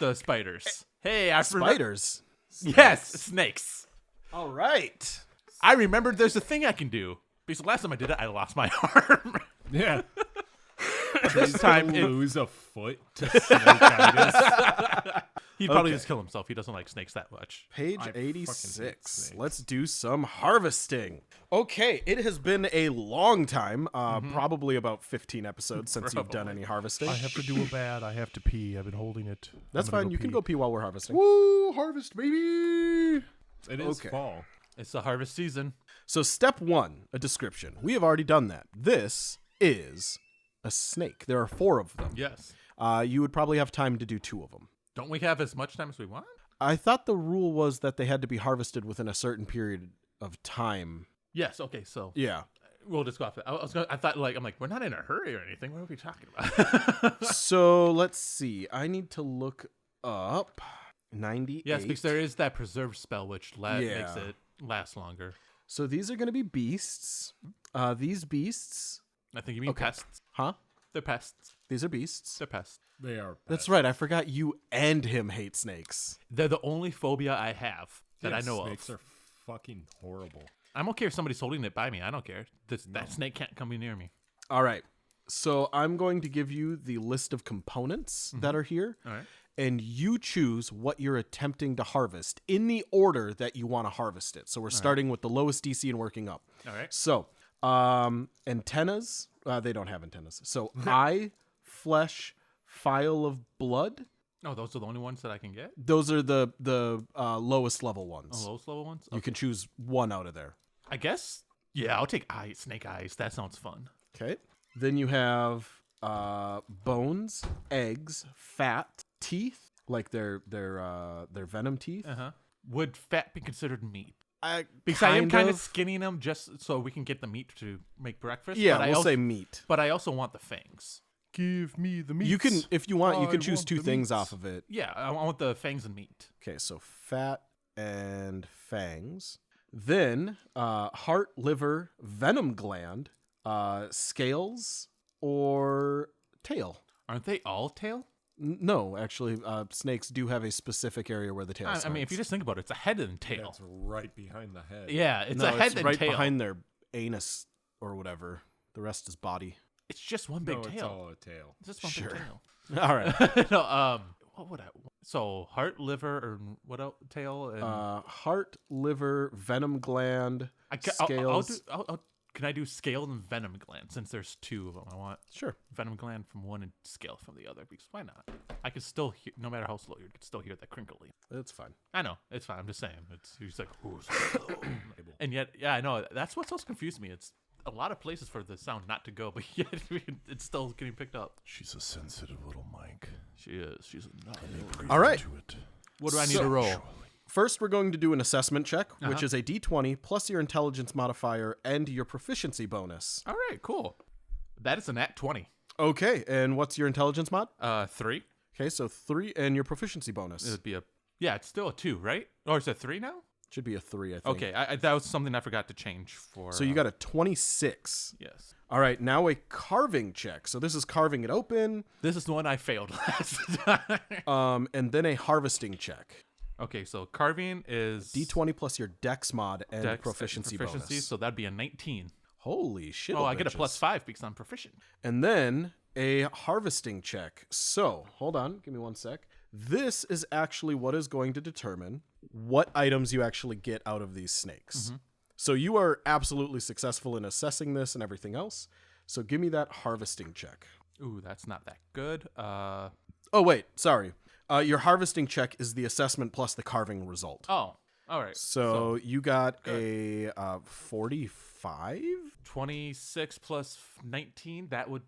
the spiders. Hey, I Spiders. Yes, snakes. All right. I remembered there's a thing I can do. Because the last time I did it, I lost my arm. Yeah. this time, lose a foot to snakeitis. he'd probably Okay. just kill himself. He doesn't like snakes that much. Page I fucking hate 86. snakes. Let's do some harvesting. Okay, it has been a long time, probably about 15 episodes since you've done any harvesting. I have to do a bad. I have to pee. I've been holding it. That's I'm gonna fine. You can pee. go pee while we're harvesting. Woo! Harvest, baby. It is Okay. fall. It's the harvest season. So, step 1, a description. We have already done that. This is a snake. There are 4 of them. Yes. You would probably have time to do 2 of them. Don't we have as much time as we want? I thought the rule was that they had to be harvested within a certain period of time. Yes. Okay. So Yeah. we'll just go off that. I thought I'm like, we're not in a hurry or anything. What are we talking about? So let's see. I need to look up 98. Yes, because there is that preserve spell, which makes Yeah. it last longer. So these are going to be beasts. These beasts. I think you mean pests. Huh? They're pests. These are beasts. They're pests. They are. That's right. I forgot you and him hate snakes. They're the only phobia I have that I know snakes of. are fucking horrible. I'm okay if somebody's holding it by me. I don't care. That snake can't come near me. All right. So I'm going to give you the list of components that are here. All right. And you choose what you're attempting to harvest in the order that you want to harvest it. So we're starting with the lowest DC and working up. All right. So antennas, they don't have antennas. So eye, flesh, file of blood. Oh, those are the only ones that I can get? Those are the lowest level ones. The lowest level ones? You can choose one out of there. I guess. Yeah, I'll take snake eyes. That sounds fun. Okay. Then you have bones, eggs, fat, teeth, like their venom teeth. Uh-huh. Would fat be considered meat? Because Kind I am kind of skinning them just so we can get the meat to make breakfast. Yeah, but we'll say meat. But I also want the fangs. Give me the meat. You can, if you want, you can I choose want two the things meats. off of it. Yeah, I want the fangs and meat. Okay, so fat and fangs. Then heart, liver, venom gland, scales, or tail. Aren't they all tail? No, actually, snakes do have a specific area where the tail I mean, if you just think about it, it's a head and tail. That's right behind the head. Yeah, it's no, a head it's and right tail. behind their anus or whatever. The rest is body. It's just one big No, tail. it's all a tail. It's just one Sure. big tail. All right. No, what would I? So heart, liver, or what else? Tail and Heart, liver, venom gland, scales. Can I do scale and venom gland since there's two of them? I want Sure. venom gland from one and scale from the other because why not? I can still hear, no matter how slow you can still hear that crinkly. It's fine. I know it's fine. I'm just saying. He's like, "Ooh, so slow." And yet, yeah, I know that's what's always confused me. It's a lot of places for the sound not to go, but yet it's still getting picked up. She's a sensitive little mic. She is. She's not. All right. To it. What do I need to roll? First, we're going to do an assessment check, which is a d20 plus your intelligence modifier and your proficiency bonus. All right, cool. That is a nat 20. Okay, and what's your intelligence mod? 3. Okay, so 3 and your proficiency bonus. It would be it's still a 2, right? Or is it 3 now? Should be a 3, I think. Okay, that was something I forgot to change for. So you got a 26. Yes. All right, now a carving check. So this is carving it open, This is the one I failed last time. and then a harvesting check. Okay, so carving is D20 plus your dex mod and Dex proficiency bonus. so that'd be a 19. Holy shit. Oh, I get a +5 because I'm proficient. And then a harvesting check. So, hold on, give me one sec. This is actually what is going to determine what items you actually get out of these snakes. So you are absolutely successful in assessing this and everything else. So give me that harvesting check. Ooh, that's not that good. Oh, wait, sorry. Your harvesting check is the assessment plus the carving result. Oh, all right. So you got a 45? 26 plus 19, that'd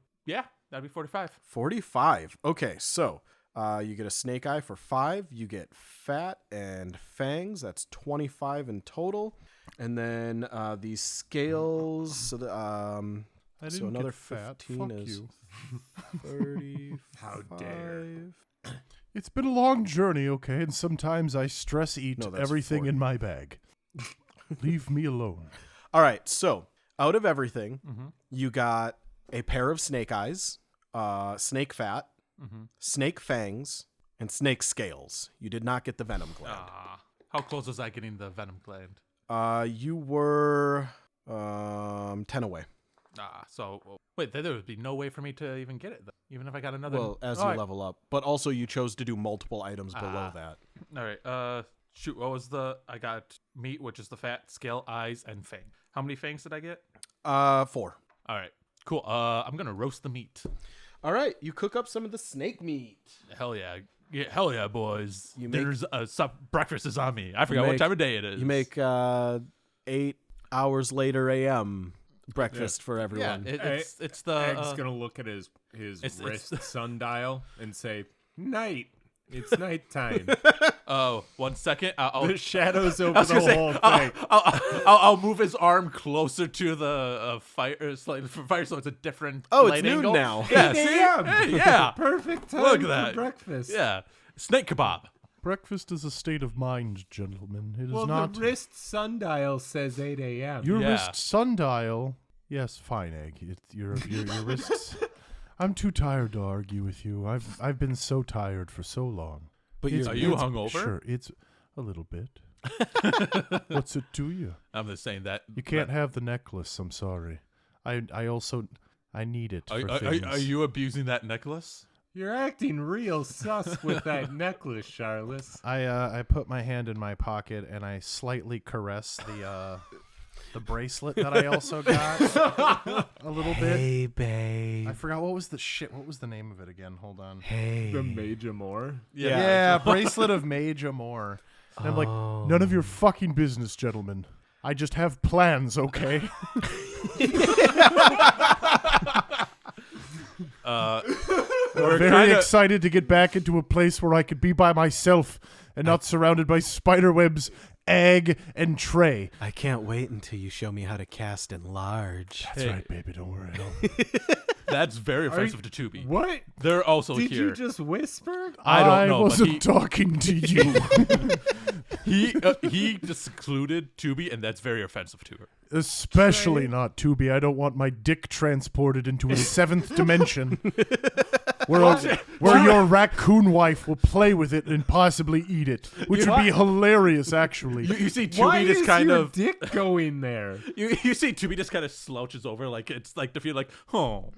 be 45. 45. Okay, so you get a snake eye for 5. You get fat and fangs. That's 25 in total. And then these scales. So I didn't so another get fat. 15 Fuck is you. 35. How dare. It's been a long journey, okay, and sometimes I stress eat No, that's everything 40. in my bag. Leave me alone. All right, so out of everything, you got a pair of snake eyes, snake fat, snake fangs, and snake scales. You did not get the venom gland. How close was I getting the venom gland? You were 10 away. So wait, there would be no way for me to even get it, though, even if I got another. Well, as you All right. level up, but also you chose to do multiple items below that. All right. Shoot. What was I got meat, which is the fat, scale, eyes, and fang. How many fangs did I get? 4. All right. Cool. I'm gonna roast the meat. All right, you cook up some of the snake meat. Hell yeah. Yeah, hell yeah, boys. You make- Dinner's breakfast is on me. I forgot what time of day it is. You make 8 hours later a.m. breakfast for everyone. It's the Egg's gonna look at his it's- wrist sundial and say, "Night." It's nighttime. Oh, 1 second. I'll The shadows I over was the gonna say, whole thing. I'll move his arm closer to the fire, so it's a different. Oh, it's light noon angle. now. Yeah, 8 see? a.m.. Hey, yeah. Perfect time Look at for that. breakfast. Yeah, snake kebab. Breakfast is a state of mind, gentlemen. It is Well, not. the wrist sundial says 8 a.m. Your Yeah. wrist sundial. Yes, fine, Egg. Your wrists. I'm too tired to argue with you. I've been so tired for so long. But It's- Are you it's- hungover? Sure, it's a little bit. What's it to you? I'm just saying that You can't have the necklace. I'm sorry. I also need it for Are, things. are you abusing that necklace? You're acting real sus with that necklace, Charles. I put my hand in my pocket and I slightly caress the bracelet that I also got a little bit. Hey, babe. I forgot what was the name of it again? Hold on. Hey. The Major Moore. Yeah, bracelet of Mage Amore. And I'm like, none of your fucking business, gentlemen. I just have plans, okay? We're Very kinda- excited to get back into a place where I could be by myself and not surrounded by spider webs, Egg, and Trey. I can't wait until you show me how to cast enlarge. That's Hey. right, baby. Don't worry. That's very offensive to Tubi. What? They're also Did here. you just whisper? I don't know, but wasn't he- talking to you. He just secluded Tubi, and that's very offensive to her. Especially not Tubi. I don't want my dick transported into a seventh dimension where your raccoon wife will play with it and possibly eat it, which would be hilarious, actually. You see Why Tubi just is kind your of dick going there? you see Tubi just kind of slouches over, like it's like to feel like, oh.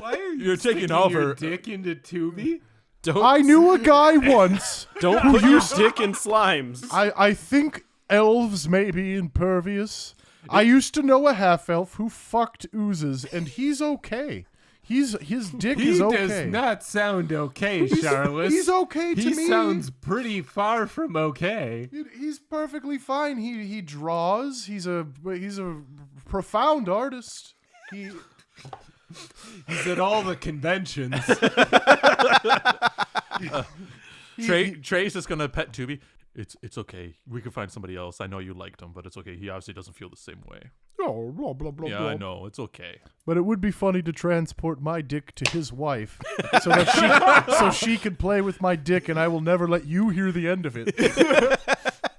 Why are you You're taking sticking over. your dick into Tubi? I knew a guy once. Don't put your dick in slimes. I think elves may be impervious. I used to know a half-elf who fucked oozes, and he's okay. His dick He is does okay. not sound okay, Charles. He's okay to He me. sounds pretty far from okay. He's perfectly fine. He draws. He's a profound artist. He He's at all the conventions. Trey's just gonna pet Tubi. It's okay. We can find somebody else. I know you liked him, but it's okay. He obviously doesn't feel the same way. oh blah blah blah. Yeah, blah. I know. It's okay. But it would be funny to transport my dick to his wife, so she could play with my dick, and I will never let you hear the end of it.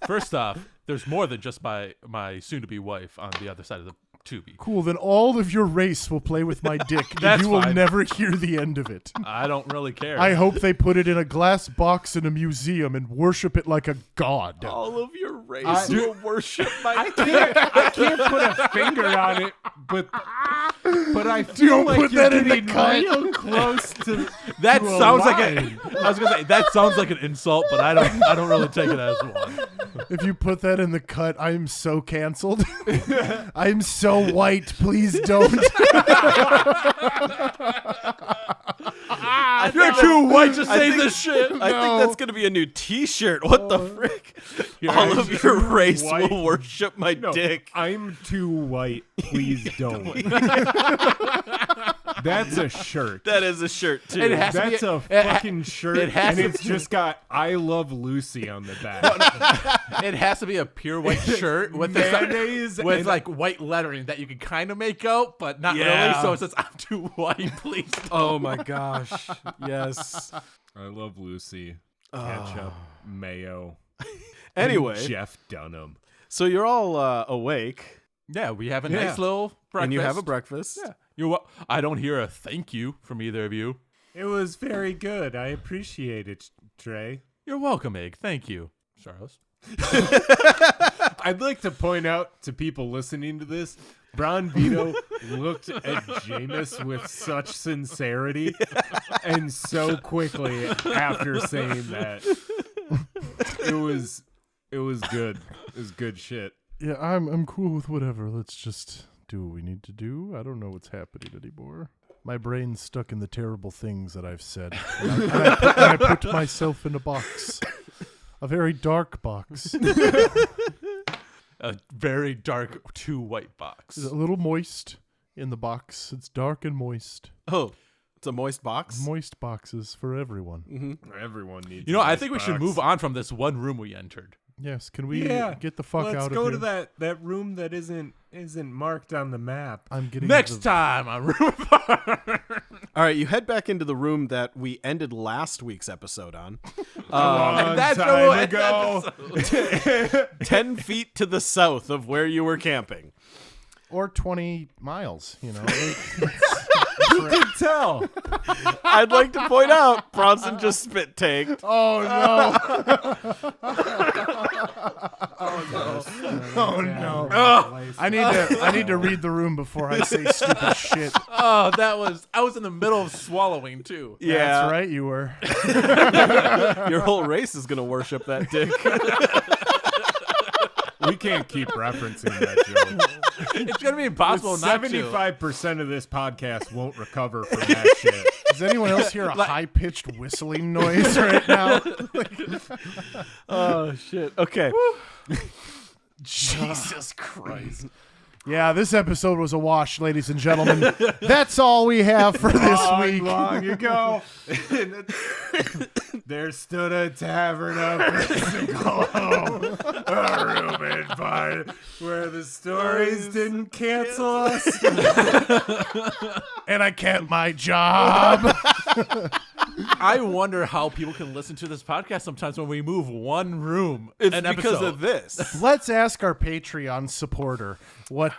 First off, there's more than just my soon-to-be wife on the other side of the Tubi. Cool. Then all of your race will play with my dick, and That's you will fine. never hear the end of it. I don't really care. I hope they put it in a glass box in a museum and worship it like a god. All of your race will worship my I can't put a finger on it, but I feel Don't like put you're that in the getting cut. real close to. That to a sounds like line. I was gonna say that sounds like an insult, but I don't really take it as one. If you put that in the cut, I'm so canceled. I'm so white. Please don't. You're too white to say this shit. I think that's gonna be a new T-shirt. What the frick? All of your race white. will worship my No, dick. I'm too white. Please don't. That's a shirt. That is a shirt too. It has to be That's a it ha- fucking shirt, it has and to it's just got "I love Lucy" on the back. It has to be a pure white shirt with this, Mayonnaise with and- like white lettering that you can kind of make out, but not really. Yeah. So it says, "I'm too white, please." Don't. Oh my gosh. Yes. I love Lucy. Ketchup, mayo. Anyway, Jeff Dunham. so you're all awake Yeah, we have a Yeah. nice little breakfast. and you have a breakfast. Yeah. I don't hear a thank you from either of you. It was very good. I appreciate it, Trey. You're welcome, Egg. Thank you, Charles. I'd like to point out to people listening to this, Bron Vito looked at Jameis with such sincerity and so quickly after saying that. It was good. It was good shit. Yeah, I'm cool with whatever. Let's just do what we need to do. I don't know what's happening anymore. My brain's stuck in the terrible things that I've said. And I put myself in a box. A very dark box. A very dark, too white box. It's a little moist in the box. It's dark and moist. Oh, It's a moist box. Moist boxes for everyone. Everyone needs. You know, I moist think we should box. move on from this one room we entered. Yes, can we Yeah, get the fuck Let's out of go here? to that room that isn't marked on the map. I'm getting Next time on Room All right, you head back into the room that we ended last week's episode on. Long that's time where we'll end ago. 10 feet to the south of where you were camping. or 20 miles, you know. You can tell. I'd like to point out, Bronson just spit tanked. Oh no. Oh no. I need to read the room before I say stupid shit. Oh, I was in the middle of swallowing too. Yeah, That's right, you were. Your whole race is going to worship that dick. We can't keep referencing that joke. It's gonna be impossible not to. 75% of this podcast won't recover from that shit. Does anyone else hear a high-pitched whistling noise right now? Oh, shit. Okay. Jesus Christ. Yeah, this episode was a wash, ladies and gentlemen. That's all we have for this week. Long ago, there stood a tavern up a room in bar where the stories didn't cancel us. And I kept my job. I wonder how people can listen to this podcast sometimes when we move one room. It's an because episode. of this. Let's ask our Patreon supporter what.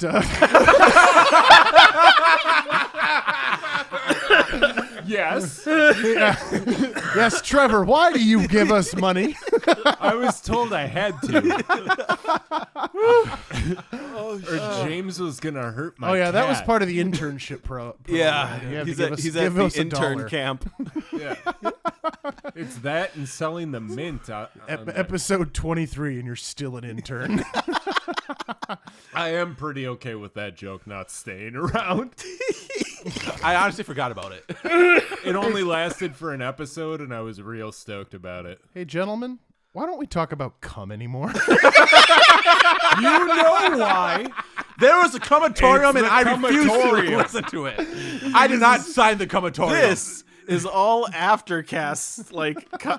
Yes, Yes, Trevor, why do you give us money? I was told I had to. Or James was gonna hurt my. Oh yeah, that was cat. part of the internship program. Yeah, You have to he's give at, us- he's give at us the a intern dollar. camp. Yeah. It's that and selling the mint. Episode 23, and you're still an intern. I am pretty okay with that joke not staying around. I honestly forgot about it. It only lasted for an episode, and I was real stoked about it. Hey, gentlemen, why don't we talk about cum anymore? You know why? There was a comatorium, It's and the I refused to comatorium. listen to it. I did not sign the comatorium. This is all aftercast.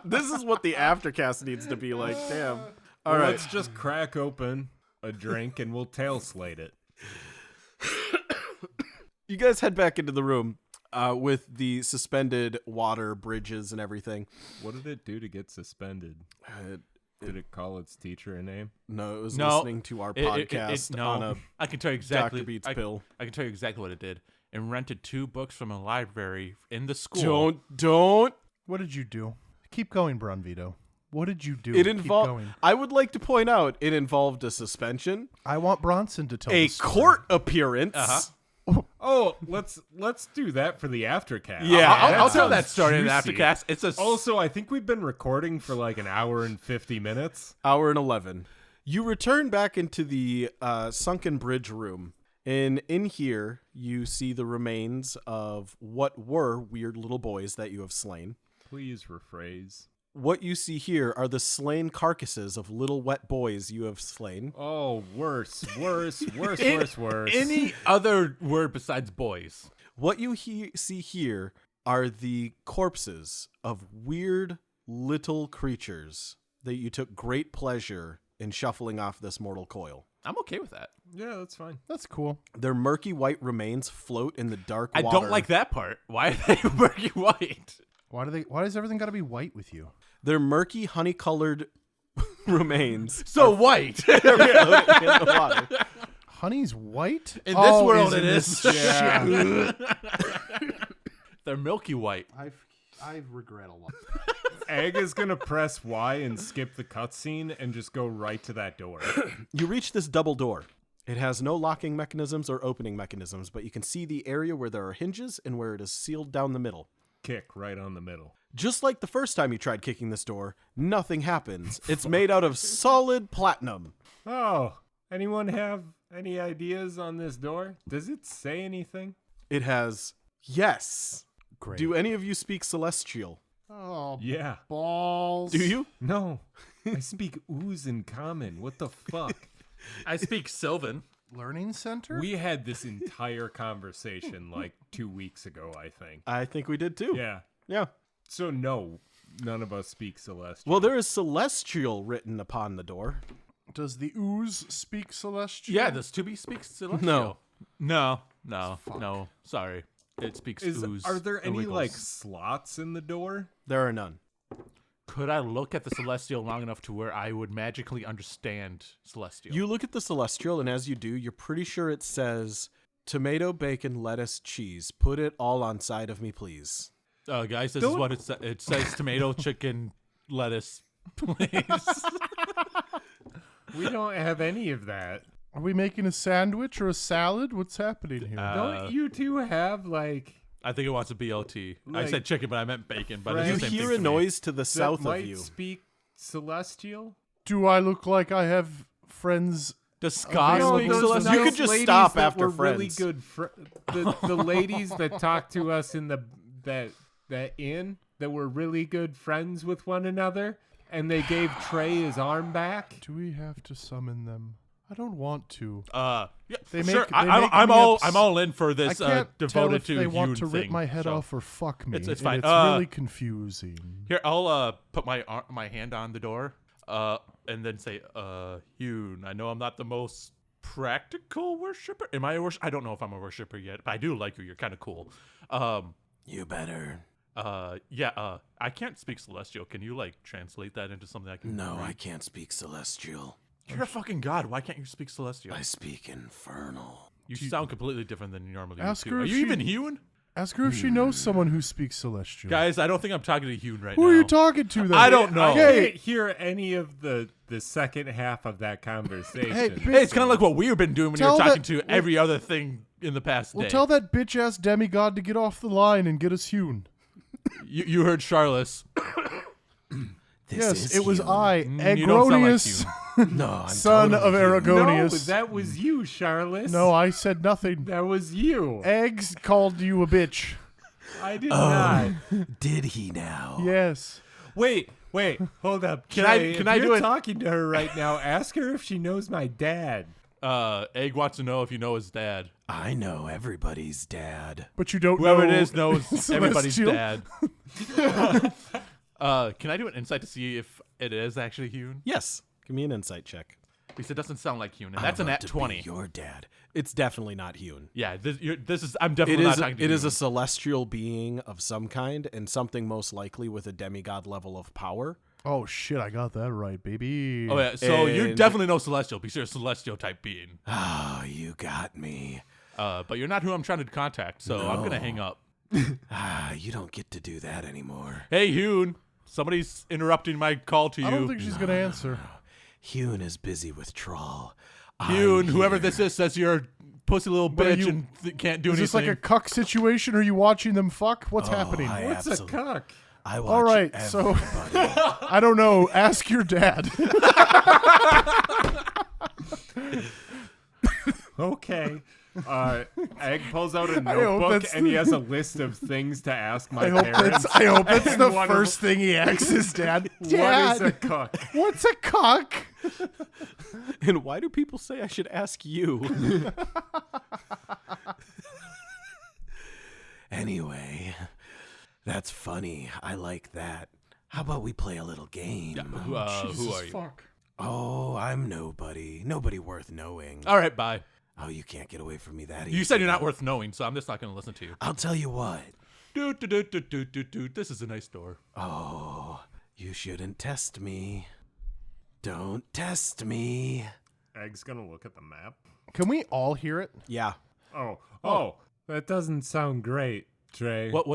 This is what the aftercast needs to be like. Damn. All right. Let's just crack open a drink, and we'll tail slate it. You guys head back into the room with the suspended water bridges and everything. What did it do to get suspended? Did it call its teacher a name? No, it was No. listening to our podcast no. on a I can tell you exactly. Dr. Beats I pill. can tell you exactly what it did. It rented 2 books from a library in the school. Don't. What did you do? Keep going, Brunvito. What did you do? It Keep involved. going. I would like to point out it involved a suspension, I want Bronson to tell a the story. court appearance. Oh, let's do that for the aftercast. Yeah. I'll tell sounds that story in the juicy. aftercast. It's a Also, I think we've been recording for like an hour and 50 minutes. Hour and 11. You return back into the sunken bridge room, and in here you see the remains of what were weird little boys that you have slain. Please rephrase. What you see here are the slain carcasses of little wet boys you have slain. Oh, worse. any other word besides boys. What you see here are the corpses of weird little creatures that you took great pleasure in shuffling off this mortal coil. I'm okay with that. Yeah, that's fine. That's cool. Their murky white remains float in the dark I water. don't like that part. Why are they murky white? Why does everything got to be white with you? Their murky, honey-colored remains So white. are floating in the water. Honey's white? In this world, in it is. this shit. They're milky white. I regret a lot. Egg is going to press Y and skip the cutscene and just go right to that door. You reach this double door. It has no locking mechanisms or opening mechanisms, but you can see the area where there are hinges and where it is sealed down the middle. Kick right on the middle. Just like the first time you tried kicking this door, nothing happens. It's made out of solid platinum. Oh, anyone have any ideas on this door? Does it say anything? It has yes. Great. Do any of you speak Celestial? Oh, Yeah. balls. Do you? No. I speak ooze in common. What the fuck? I speak Sylvan. Learning center? We had this entire conversation like 2 weeks ago, I think. I think we did too. Yeah. Yeah. So no, none of us speak Celestial. Well, there is celestial written upon the door. Does the ooze speak celestial? Yeah, does Tubi speak celestial? No. Sorry, it speaks ooze. Are there and any wiggles. like slots in the door? There are none. Could I look at the celestial long enough to where I would magically understand celestial? You look at the celestial, and as you do, you're pretty sure it says tomato, bacon, lettuce, cheese. Put it all on side of me, please. Guys, this is what it says. It says tomato, chicken, lettuce, please. We don't have any of that. Are we making a sandwich or a salad? What's happening here? Don't you two have like I think it wants a BLT. I Like- said chicken, but I meant bacon. But Right. You it's the same hear thing a to me. noise to the that south of might you. speak Celestial? Do I look like I have friends? Does Scott No, speak those celestial? You could nice just ladies stop that after were really friends. good. The ladies that talked to us in that inn that were really good friends with one another, and they gave Trey his arm back. Do we have to summon them? I don't want to. Yeah, They sure. make- they I'm, make I'm me all ups- I'm all in for I this can't tell devoted if to they want Yoon to rip thing, my head so. off or fuck me. It's and fine. It's really confusing. Here, I'll put my hand on the door, and then say, Yoon, I know I'm not the most practical worshiper. Am I a worshiper? I don't know if I'm a worshiper yet, but I do like you. You're kind of cool. You better. I can't speak celestial. Can you like translate that into something I can? No, read? I can't speak celestial. You're a fucking god. Why can't you speak celestial? I speak infernal. You sound completely different than you normally Ask do. her Are if you she- even Hewn? Ask her if she knows someone who speaks celestial. Guys, I don't think I'm talking to Hewn right who now. are you talking to then? I don't know. I Hey. can't hear any of the second half of that conversation. Hey, Hey, it's kind of like what we've been doing when Tell you're talking that- to every other thing in the past Well, day. tell that bitch-ass demigod to get off the line and get us hewn. You heard Charles. Yes, it was I, you don't sound like Agronius, No, I'm son of totally human. no, Aragonius. that was you, Charles. No, I said nothing. that was you. Eggs called you a bitch. I did not. Did he now? Yes. Wait, hold up. Can I- Trey, can if I do you're it- talking to her right now, ask her if she knows my dad. Egg wants to know if you know his dad. I know everybody's dad. But you don't Whoever know it is knows everybody's Celestial? dad. Can I do an insight to see if it is actually Hewn? Yes. Give me an insight check. Because it doesn't sound like Hewn, and that's I'm an about at to be 20. Your dad. It's definitely not Hewn. Yeah, this is. I'm It definitely not is. talking to It is Hewn. a celestial being of some kind, and something most likely with a demigod level of power. Oh, shit, I got that right, baby. Oh yeah, so you And- definitely know celestial because you're a celestial type being. Oh, you got me. But you're not who I'm trying to contact, so I'm gonna hang up. You don't get to do that anymore. Hey, Hewn, somebody's interrupting my call to you. I don't think she's going to answer. Hewn is busy with Troll. Hewn, I'm whoever here. this is, says you're a pussy little But are bitch you- and can't do Is this like anything. a cuck situation? Are you watching them fuck? What's happening? I What's a absolutely- cuck? I watch All right, so everybody. I don't know. Ask your dad. Okay. Egg pulls out a hope notebook that's and he has a list of things to ask my I hope parents. that's And the one of first thing he asks his dad. What Dad, is a cuck? what's a cuck? And why do people say I should ask you? Anyway, that's funny. I like that. How about we play a little game? who are you? Fuck. Oh, I'm nobody. Nobody worth knowing. All right, bye. Oh, you can't get away from me that easy. You said you're not worth knowing, so I'm just not gonna listen to you. I'll tell you what. This is a nice door. Oh, you shouldn't test me. Don't test me. Egg's gonna look at the map. Can we all hear it? Yeah. Oh, that doesn't sound great, Trey. What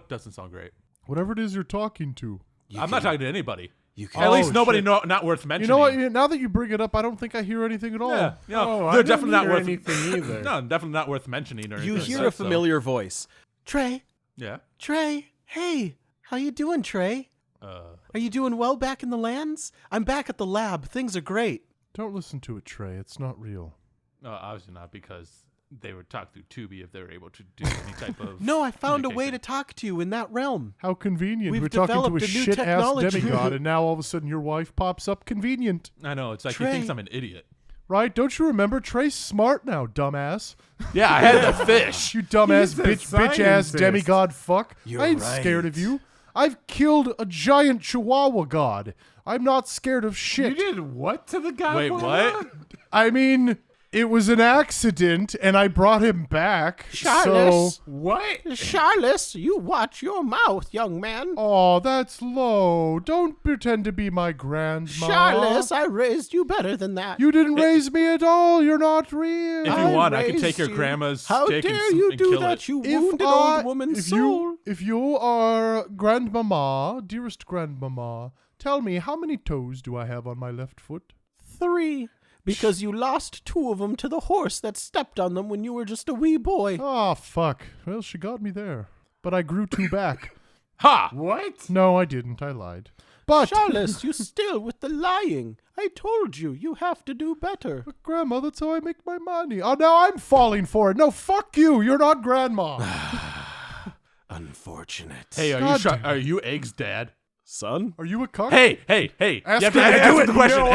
doesn't sound great? Whatever it is you're talking to. I'm not talking to anybody. You can. At least Oh, nobody shit. not worth mentioning. You know what? Now that you bring it up, I don't think I hear anything at all. Yeah, Oh, I they're didn't definitely not hear worth anything either. No, definitely not worth mentioning or anything. You like hear that, a familiar voice. Trey, Yeah. Trey, hey, how you doing, Trey? Are you doing well back in the lands? I'm back at the lab. Things are great. Don't listen to it, Trey. It's not real. No, obviously not because they would talk through Tubi if they were able to do any type of. No, I found a way to communication. talk to you in that realm. How convenient. We've We're talking to developed a a new shit-ass technology. demigod, and now all of a sudden your wife pops up. Convenient. I know it's like Trey. he thinks I'm an idiot. right? Don't you remember? Trey's smart now, dumbass. Yeah, I had the fish. You dumbass He's a bitch ass scientist. demigod fuck. You're I ain't scared of right. you. I've killed a giant chihuahua god. I'm not scared of shit. You did what to the guy? Wait, what? I mean, it was an accident, and I brought him back. Charles. What? Charles, you watch your mouth, young man. Oh, that's low. Don't pretend to be my grandma. I raised you better than that. You didn't raise me at all. You're not real. If you want, I can take your grandma's How stick dare and, you and do kill that, it. you wounded old woman's soul? If you are grandmama, dearest grandmama, tell me, how many toes do I have on my left foot? 3. Because you lost 2 of them to the horse that stepped on them when you were just a wee boy. Oh, fuck. Well, she got me there. But I grew 2 back. Ha! What? No, I didn't. I lied. But, Charles, you still with the lying. I told you, you have to do better. but Grandma, that's how I make my money. Oh, now I'm falling for it. No, fuck you. You're not Grandma. Unfortunate. Hey, are you Egg's dad? son? Are you a cuck? Hey! Ask You have him to to ask do him it. the question. No,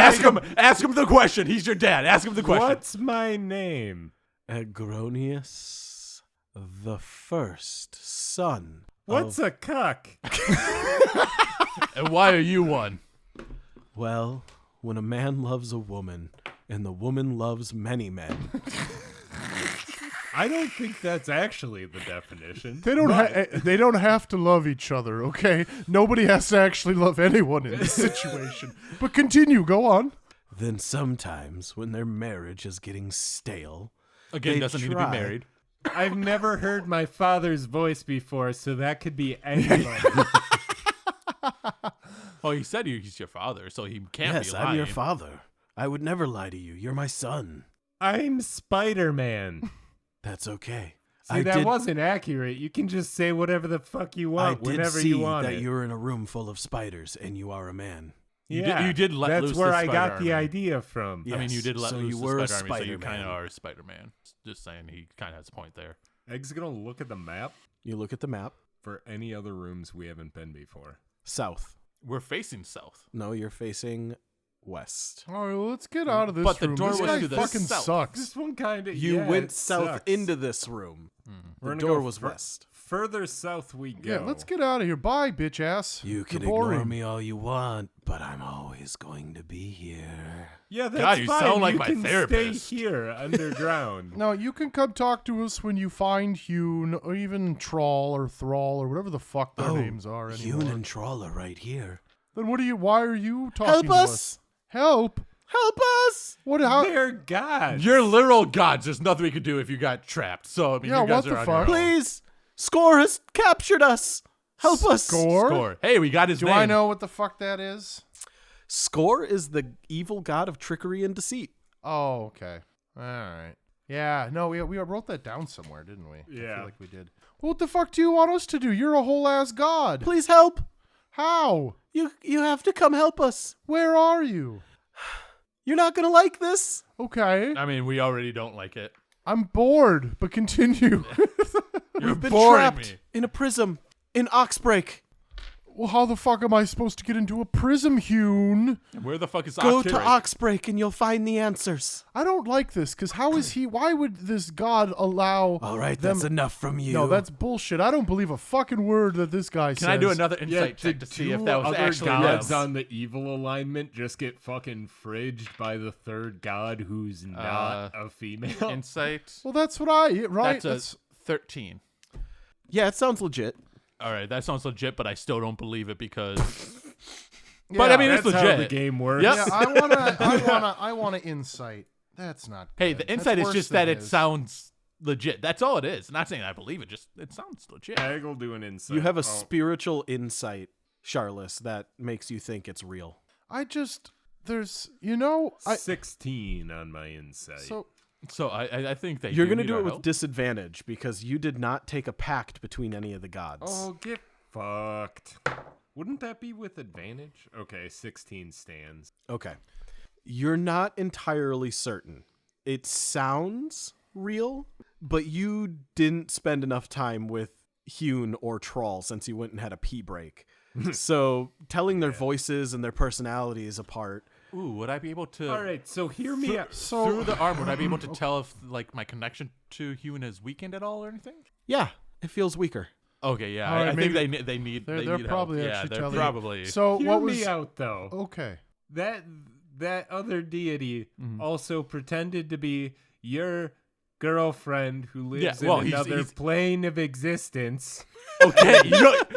Ask him the question. He's your dad. Ask him the question. What's my name? Agronius, the first son. What's a cuck? And why are you one? Well, when a man loves a woman, and the woman loves many men. I don't think that's actually the definition. They don't have to love each other, okay? Nobody has to actually love anyone in this situation. But continue, go on. Then sometimes, when their marriage is getting stale, Again, They doesn't need to try. be married. I've never heard my father's voice before, so that could be anybody. Oh, he said he's your father, so he can't yes, be lying. I'm your father. I would never lie to you. You're my son. I'm Spider-Man. That's okay. See, that wasn't accurate. You can just say whatever the fuck you I want did whenever see you want that it. you're in a room full of spiders, and you are a man. You did let That's loose where the I got Spider the Army. idea from. Yeah. I mean, you Yes, did let so loose you the were a Spider Army, so you kind Spider-Man. of are a Spider-Man. Just saying, he kind of has a point there. Egg's gonna look at the map You look at the map. for any other rooms we haven't been before. South. We're facing south. No, you're facing west. All right, well, let's get out of this But the room. door this was guy to the fucking south. sucks. This one kind of You went south sucks. into this room. We're The gonna door go was west. Further south we go. Yeah, let's get out of here. Bye, bitch ass. You can You're boring. ignore me all you want, but I'm always going to be here. Yeah, that's God, you fine. sound like you my can therapist. Stay here underground. No, you can come talk to us when you find Hune, or even Troll or Thrall or whatever the fuck their names are anymore. Hune and Troll are right here. Then why are you talking Help to us! Help? Help us! What? How? They're gods. You're literal gods. There's nothing we could do if you got trapped. So, I mean, Yeah, you guys what the are on fuck? your own. Please! Score has captured us! Help us! Score. Hey, we got his Do name. I know what the fuck that is? Score is the evil god of trickery and deceit. Oh, okay. All right. Yeah, no, we wrote that down somewhere, didn't we? I Yeah. feel like we did. What the fuck do you want us to do? You're a whole ass god. Please help! How? You have to come help us. Where are you? You're not gonna like this. Okay. I mean, we already don't like it. I'm bored, but continue. You're We've been boring trapped me. in a prism in Oxbreak. Well, how the fuck am I supposed to get into a prism, Hune? Where the fuck is Go Oxbreak? to Oxbreak and you'll find the answers. I don't like this, because why would this god allow All right, them... that's enough from you. No, that's bullshit. I don't believe a fucking word that this guy says. Can I do another Yeah, insight check to see if that was other actually gods them? on the evil alignment just get fucking fridged by the third god who's not a female. Insight. Well, that's what right? That's a 13. Yeah, it sounds legit. All right, that sounds legit, but I still don't believe it because. Yeah, But I mean, That's it's how legit. the game works. Yep. yeah, I wanna insight. That's not. Hey, good. the insight That's is worse just that than it his. sounds legit. That's all it is. Not saying I believe it. Just it sounds legit. Egg will do an insight. You have a Oh, spiritual insight, Charles, that makes you think it's real. I just there's 16 on my insight. So I think that You're going to do it with disadvantage because you did not take a pact between any of the gods. Oh, get fucked. Wouldn't that be with advantage? Okay, 16 stands. Okay. You're not entirely certain. It sounds real, but you didn't spend enough time with Hune or Troll since you went and had a pee break. So telling their voices and their personalities apart Ooh, would I be able to? All right, so hear me out. Through the arm, would I be able to tell if like my connection to Hune has weakened at all or anything? Yeah, it feels weaker. Okay, yeah, All right, I think maybe they need They're help. probably Yeah, actually they're telling you. probably. So Hear what was me out, though. okay? That other deity also pretended to be your girlfriend who lives well, in he's- another he's- plane of existence. Okay,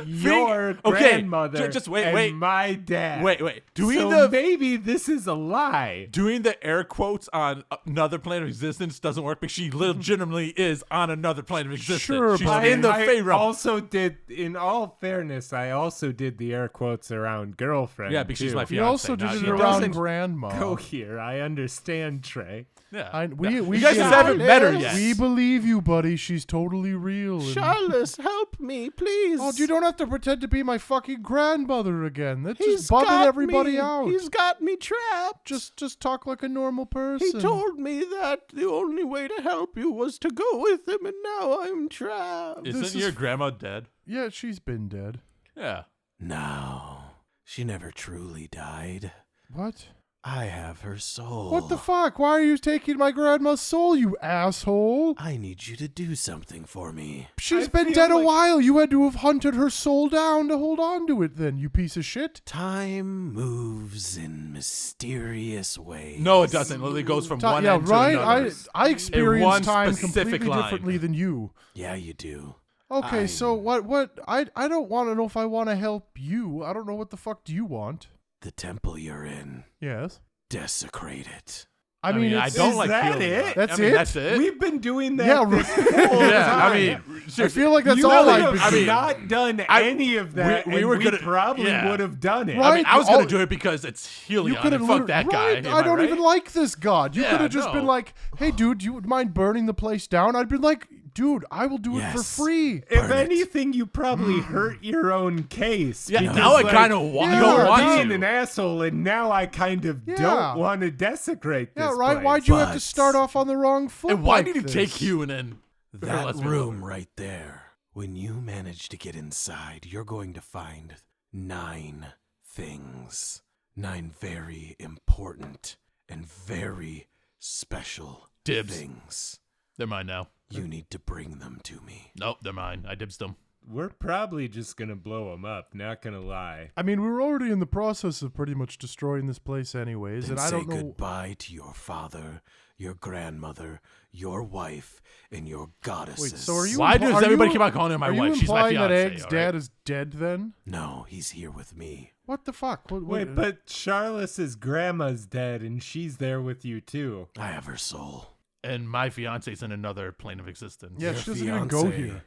Your okay, grandmother just wait, and wait. my dad. Wait. Doing So maybe this is a lie. doing the air quotes on another plane of existence doesn't work because she legitimately is on another plane of existence. Sure, She's but in the I Fey realm. also did, in all fairness, I also did the air quotes around girlfriend. Yeah, because she's too. my You fiance. also not did it you. around doesn't grandma. Go here. I understand, Trey. Yeah. We you guys get just it. haven't met her yet. We believe you, buddy. She's totally real. and- Charles, help me, please. Oh, you don't have to pretend to be my fucking grandmother again. That's just bumming everybody out. He's got me trapped. Just talk like a normal He person. told me that the only way to help you was to go with him, and now I'm trapped. Isn't this your is- grandma dead? Yeah, she's been dead. Yeah. No, she never truly died. What? I have her soul. What the fuck? Why are you taking my grandma's soul, you asshole? I need you to do something for me. She's I been feel dead a like- while. You had to have hunted her soul down to hold on to it then, you piece of shit. Time moves in mysterious ways. No, it doesn't. It literally goes from one Yeah, end right? to another. I one experience time specific completely line. differently than you. Yeah, you do. Okay, so what I don't want to know if I want to help you. I don't know what the fuck do you want? The temple you're in. Yes. Desecrate it. I mean, I it's, don't is like that feeling it? that. That's I mean, it? That's it. We've been doing that. yeah, this right. whole yeah, I time. mean, I seriously, feel like that's You all would I've have been I mean, not done I- any of that, we and were we gonna- probably yeah. would have done it. Right. I mean, I was going Oh, to do it because it's Helion. You could have and fuck that guy. Right? Am I don't right? even like this god. You Yeah, could have just been no. like, "Hey, dude, you would mind burning the place down?" I'd been like, "Dude, I will do it for Yes. free." If Burn it. anything, you probably hurt your own case. Yeah, because, now I like, kind of yeah, don't you're want being to. an asshole, and now I kind of Yeah. don't want to desecrate this Yeah, right. place. Why'd you have to But- start off on the wrong foot? And why like did you this? take Hugh and then That let's be room real. right there. When you manage to get inside, you're going to find 9 things. 9 very important and very special Dibs. things. They're mine now. You need to bring them to me. Nope, they're mine. I dibs them. We're probably just gonna blow them up. Not gonna lie. I mean, we were already in the process of pretty much destroying this place, anyways, Then and I say don't know. goodbye to your father, your grandmother, your wife, and your goddesses. Wait, so are you? Why impl- does are everybody you- keep on calling her my are wife? you She's my implying that fiance. Egg's all dad right? is dead? Then No, he's here with me. what the fuck? Wait, but Charlotte's grandma's dead, and she's there with you too. I have her soul. And my fiance's in another plane of existence. yeah, Your she doesn't even go fiancé.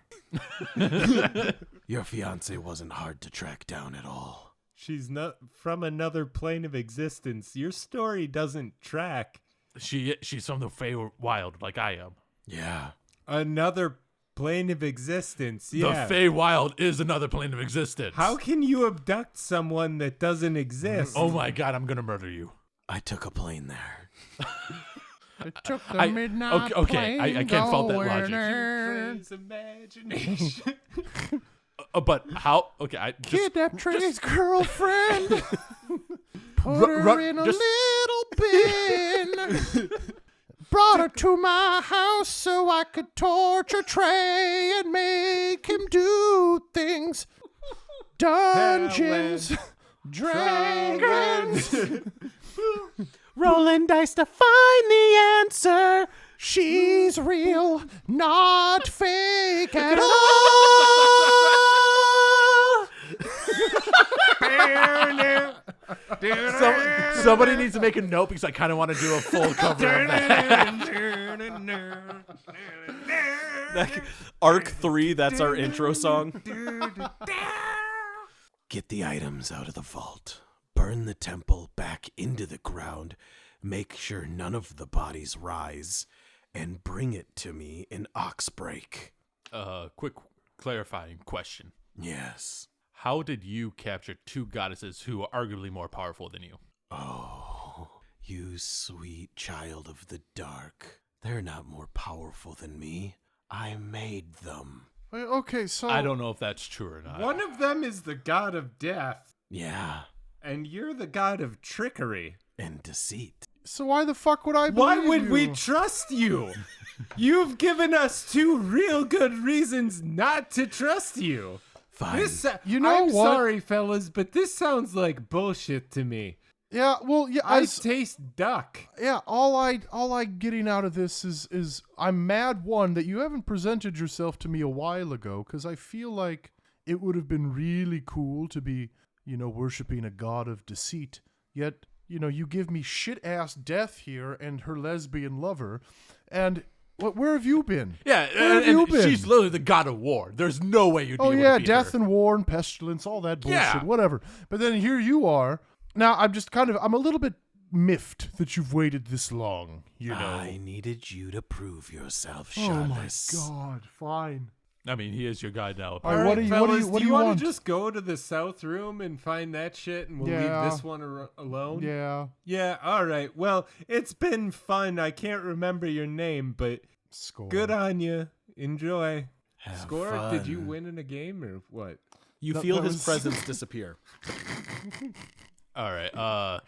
here. Your fiance wasn't hard to track down at all. She's not from another plane of existence. Your story doesn't track. She's from the Feywild, like I am. Yeah. Another plane of existence. Yeah. The Feywild is another plane of existence. How can you abduct someone that doesn't exist? Oh my god, I'm gonna murder you. I took a plane there. I took the I- midnight okay, I plane can't fault that going logic. there. Trey's imagination. But how? Okay, I just Kidnapped Trey's girlfriend. Put her Ru- in a just- little bin. Brought her to my house so I could torture Trey and make him do things. Dungeons, dragons. Rolling dice to find the answer. She's real, not fake at all. somebody needs to make a note because I kind of want to do a full cover of that. Arc 3, that's our intro song. Get the items out of the vault. Burn the temple back into the ground. Make sure none of the bodies rise. And bring it to me in Oxbreak. Quick clarifying question. Yes. How did you capture 2 goddesses who are arguably more powerful than you? Oh, you sweet child of the dark. They're not more powerful than me. I made them. Okay, so I don't know if that's true or not. One of them is the god of death, Yeah. And you're the god of trickery. And deceit. So why the fuck would I Why believe would you? we trust you? You've given us 2 real good reasons not to trust you. Fine. You know I'm what? sorry, fellas, but this sounds like bullshit to me. Yeah, well, yeah, I taste duck. yeah. All I getting out of this is I'm mad, one, that you haven't presented yourself to me a while ago, because I feel like it would have been really cool to be, worshiping a god of deceit. Yet, you give me shit ass death here and her lesbian lover, and where have you been? Yeah, Where have you and been? she's literally the god of war. There's no way you'd be Oh able yeah, to beat death her. and war and pestilence, all that bullshit, Yeah. whatever. But then here you are. Now I'm a little bit miffed that you've waited this long. I needed you to prove yourself, Oh my Charles. God! Fine. I mean, he is your guy now. All right, what do you do you want? want to just go to the south room and find that shit, and we'll Yeah. leave this one alone? Yeah. Yeah, all right. Well, it's been fun. I can't remember your name, but Score. good on you. Enjoy. Have Score? fun. Did you win in a game or what? You That- feel that his was- presence disappear. All right.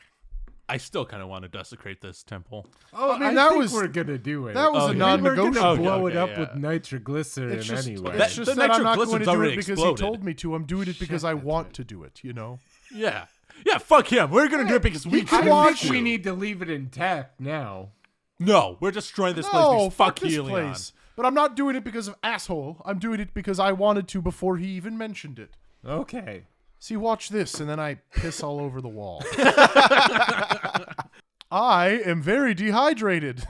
I still kind of want to desecrate this temple. Oh, I mean, that think was- we're gonna do it. that was a We were non-negotiable. gonna blow Okay, it up yeah. with nitroglycerin It's just, anyway. it's just The that I'm not nitroglycerin's going to do already it because exploded. he told me to. I'm doing it because I want to do it. Yeah. Yeah, fuck him. We're going to do it because we can I watch think we you. need to leave it intact now. No, we're destroying this place No, because fuck fuck this Helion. place. But I'm not doing it because of asshole. I'm doing it because I wanted to before he even mentioned it. Okay. See, watch this, and then I piss all over the wall. I am very dehydrated.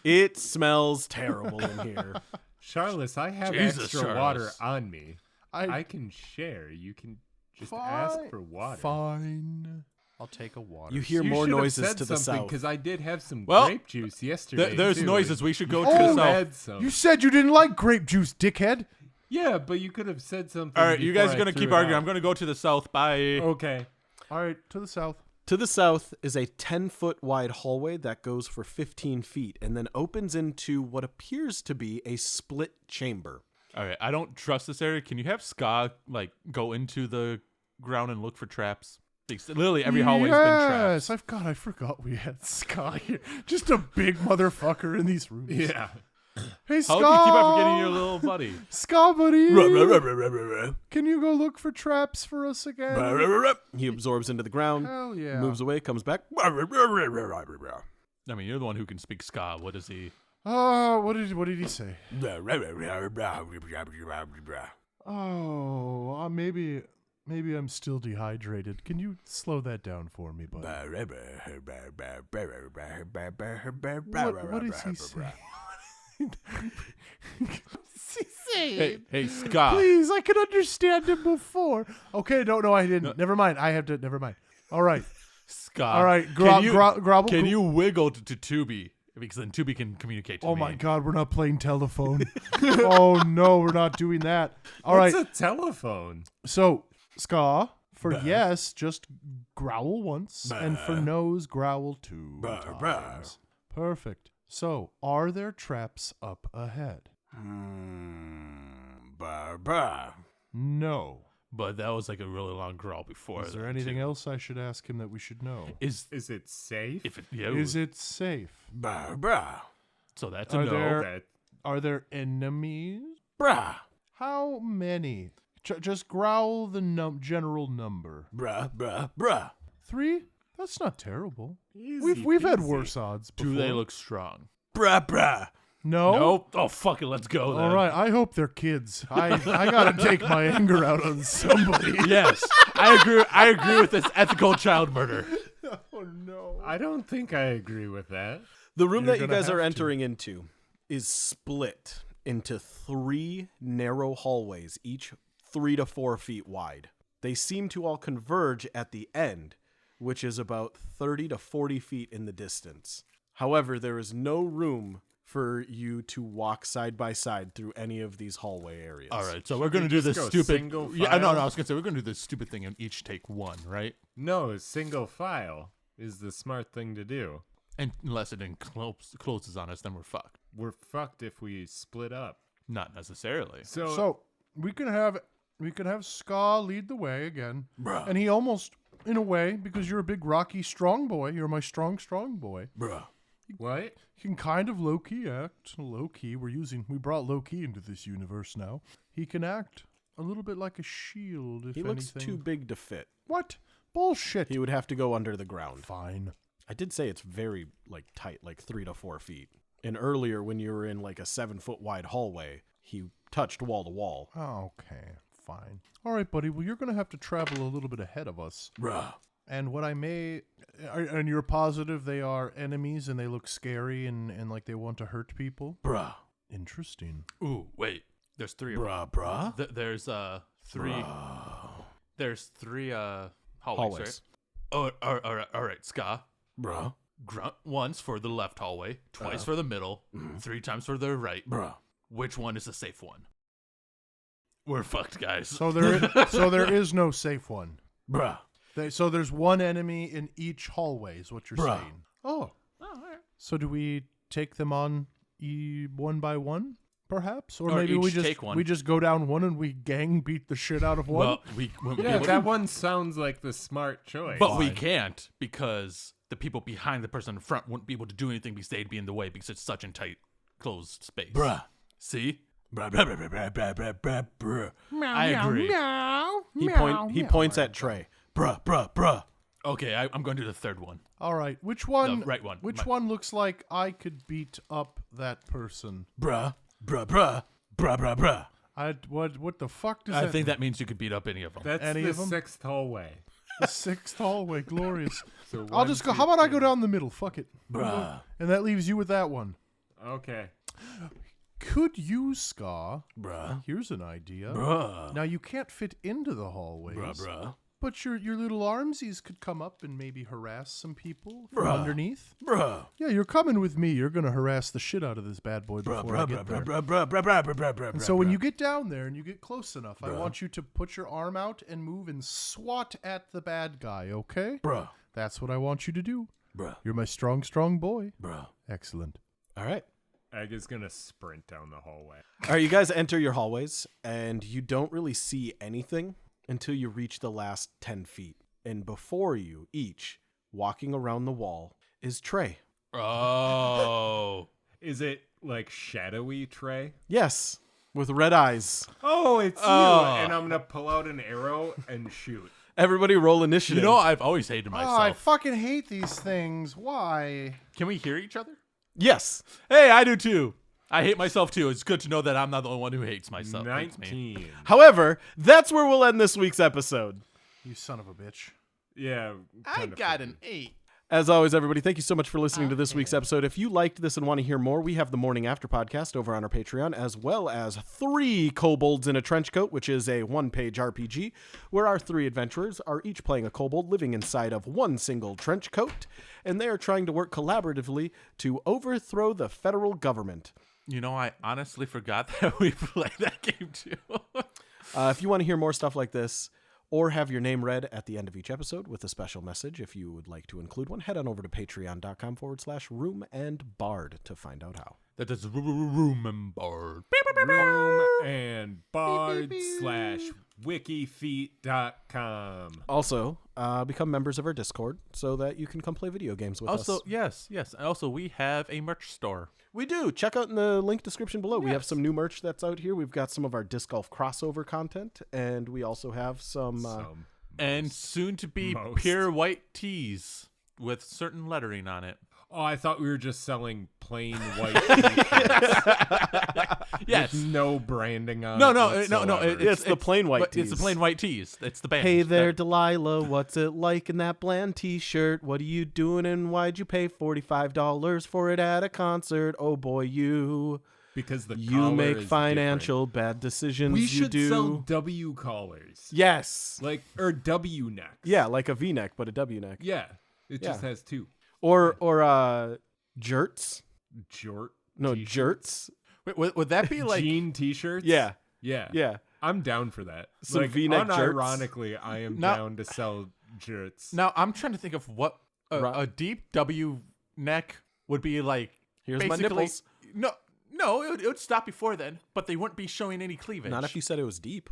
It smells terrible in here. Charles, I have Jesus, extra Charles. water on me. I I can share. You can just ask for water. Fine. I'll take a water. You hear You more should have noises said to the something, south. because I did have some Well, grape juice yesterday. There's too. noises. We should go to Oh, the You south. had some. You said you didn't like grape juice, dickhead. Yeah, but you could have said something. All right, you guys are before going to I keep threw it arguing. out. I'm going to go to the south. Bye. Okay. All right, to the south. To the south is a 10-foot wide hallway that goes for 15 feet and then opens into what appears to be a split chamber. All right, I don't trust this area. Can you have Ska go into the ground and look for traps? Because literally every hallway's been traps. Yes, I forgot we had Sky here. Just a big motherfucker in these rooms. Yeah. Hey, Ska. How do you keep on forgetting your little buddy? Ska, buddy. He Can you go look for traps for us again? absorbs into the ground, Hell yeah. moves away, comes back. I mean, you're the one who can speak Ska. What is he? What did he say? Oh, maybe I'm still dehydrated. Can you slow that down for me, buddy? What is he saying? What's he saying? Hey, Ska. Please, I could understand him before. Okay, no, I didn't. Never mind. I have to. Never mind. All right. Ska. All right. Can Can you wiggle to Tubi? Because then Tubi can communicate to me. Oh my God, we're not playing telephone. Oh no, we're not doing that. All right. What's a telephone? So, Ska, for yes, just growl once, and for no's, growl 2 times. Perfect. So, are there traps up ahead? No. But that was like a really long growl before. Is there that, anything too. else I should ask him that we should know? Is Is it safe? if it, yeah, Is it safe? so that's a Are no. there- That- Are there enemies? How many? Just growl the general number. 3? That's not terrible. Easy We've had peasy. worse odds before. Do they look strong? No. Nope. Oh fuck it, let's go then. All right. I hope they're kids. I gotta take my anger out on somebody. Yes, I agree. I agree with this ethical child murder. Oh no. I don't think I agree with that. The room You're that you gonna guys are have to. entering into is split into 3 narrow hallways, each 3 to 4 feet wide. They seem to all converge at the end, which is about 30 to 40 feet in the distance. However, there is no room for you to walk side by side through any of these hallway areas. All right, so we're gonna we do just this go stupid. single Yeah, no, file? I was gonna say we're gonna do this stupid thing and each take one, right? No, single file is the smart thing to do. And unless it then closes on us, then we're fucked. We're fucked if we split up. Not necessarily. So, So we can have Ska lead the way again, and he almost in a way, because you're a big, rocky, strong boy. You're my strong boy. Bruh. What? You can kind of low-key act. Low-key. We brought low-key into this universe now. He can act a little bit like a shield, if He looks anything. too big to fit. What? Bullshit. He would have to go under the ground. Fine. I did say it's very, like, tight, like 3 to 4 feet. And earlier, when you were in, like, a 7-foot wide hallway, he touched wall to wall. Okay, fine. All right, buddy. Well, you're going to have to travel a little bit ahead of us. Bruh. And what I may... And you're positive they are enemies and they look scary and like they want to hurt people? Bruh. Interesting. Ooh, wait. There's 3 of them. Bruh. There's 3. Bruh. There's 3 Hallways. right? Oh, all right, Ska. Bruh. Grunt once for the left hallway, twice for the middle, 3 times for the right. Bruh. Which one is the safe one? We're fucked, guys. So there is no safe one. Bruh. So there's one enemy in each hallway is what you're Bruh. saying. Oh. all right. So do we take them on one by one, perhaps? Or Or maybe each take one. we just go down one and we gang beat the shit out of one? Well, Yeah, that one sounds like the smart choice. but we can't because the people behind the person in front wouldn't be able to do anything because they'd be in the way because it's such a tight, closed space. Bruh. See? Bruh, bruh, bruh, bruh, bruh, bruh, bruh, bruh. I agree. He points at Trey. Bruh, bruh, bruh. Okay, I'm going to do the third one. All right. Which one? The right one. Which one looks like I could beat up that person? Bruh, bruh, bruh, bruh, bruh, bruh. What the fuck does I that think that means you could beat up any of them. That's Any the of 'em? 6th hallway. The 6th hallway, glorious. So I'll one, just go. two, How about I three. go down the middle? Fuck it. Bruh. And that leaves you with that one. Okay. Could you, Ska? Bruh. Here's an idea. Bruh. Now you can't fit into the hallways. Bruh, bruh. But your little armsies could come up and maybe harass some people from Bruh. underneath. Bruh. Yeah, you're coming with me. You're gonna harass the shit out of this bad boy Bruh, before I bruh, get bruh, there. bruh, bruh, bruh, bruh, bruh, bruh, bruh, And bruh, so when bruh. you get down there and you get close enough, I Bruh. want you to put your arm out and move and swat at the bad guy, okay? Bruh. That's what I want you to do. Bruh. You're my strong boy. Bruh. Excellent. All right. Egg is going to sprint down the hallway. All right, you guys enter your hallways, and you don't really see anything until you reach the last 10 feet. And before you, each, walking around the wall, is Trey. Oh. Is it like shadowy Trey? Yes, with red eyes. Oh, it's you. And I'm going to pull out an arrow and shoot. Everybody roll initiative. You know, I've always hated Oh, I myself. fucking hate these things. Why? Can we hear each other? Yes. Hey, I do too. I hate myself too. It's good to know that I'm not the only one who hates myself. Hates me. 19. However, that's where we'll end this week's episode. You son of a bitch. Yeah. I kinda got figured. an 8. As always, everybody, thank you so much for listening to this week's episode. If you liked this and want to hear more, we have the Morning After podcast over on our Patreon, as well as 3 Kobolds in a Trench Coat, which is a 1-page RPG, where our 3 adventurers are each playing a kobold living inside of one single trench coat, and they are trying to work collaboratively to overthrow the federal government. You know, I honestly forgot that we played that game too. If you want to hear more stuff like this, or have your name read at the end of each episode with a special message, if you would like to include one, head on over to patreon.com/roomandbard to find out how. That is room and board. Room and bard /wikifeet.com. Also, become members of our Discord so that you can come play video games with us. Also, yes. Also, we have a merch store. We do. Check out in the link description below. We have some new merch that's out here. We've got some of our disc golf crossover content, and we also have some... And soon to be most. pure white tees with certain lettering on it. Oh, I thought we were just selling plain white t-shirts. Yes. With no branding on No. it. It's the plain white It's the tees. plain white tees. It's the band. Hey there, Delilah. What's it like in that bland t-shirt? What are you doing and why'd you pay $45 for it at a concert? Oh boy, you Because the you collar make is financial bad decisions. different. We you should do. sell W collars. Yes. Like, or W necks. Yeah, like a V-neck, but a W-neck. Yeah. It just Yeah. has 2. Or jerts. Jort. No, t-shirts. jerts. Wait, would that be like? Jean t-shirts? Yeah. Yeah. Yeah. I'm down for that. Some like, V-neck jerts. unironically, I am Now- down to sell jerts. Now I'm trying to think of what a deep W neck would be like. Here's my basically- nipples. No, it would stop before then, but they wouldn't be showing any cleavage. Not if you said it was deep.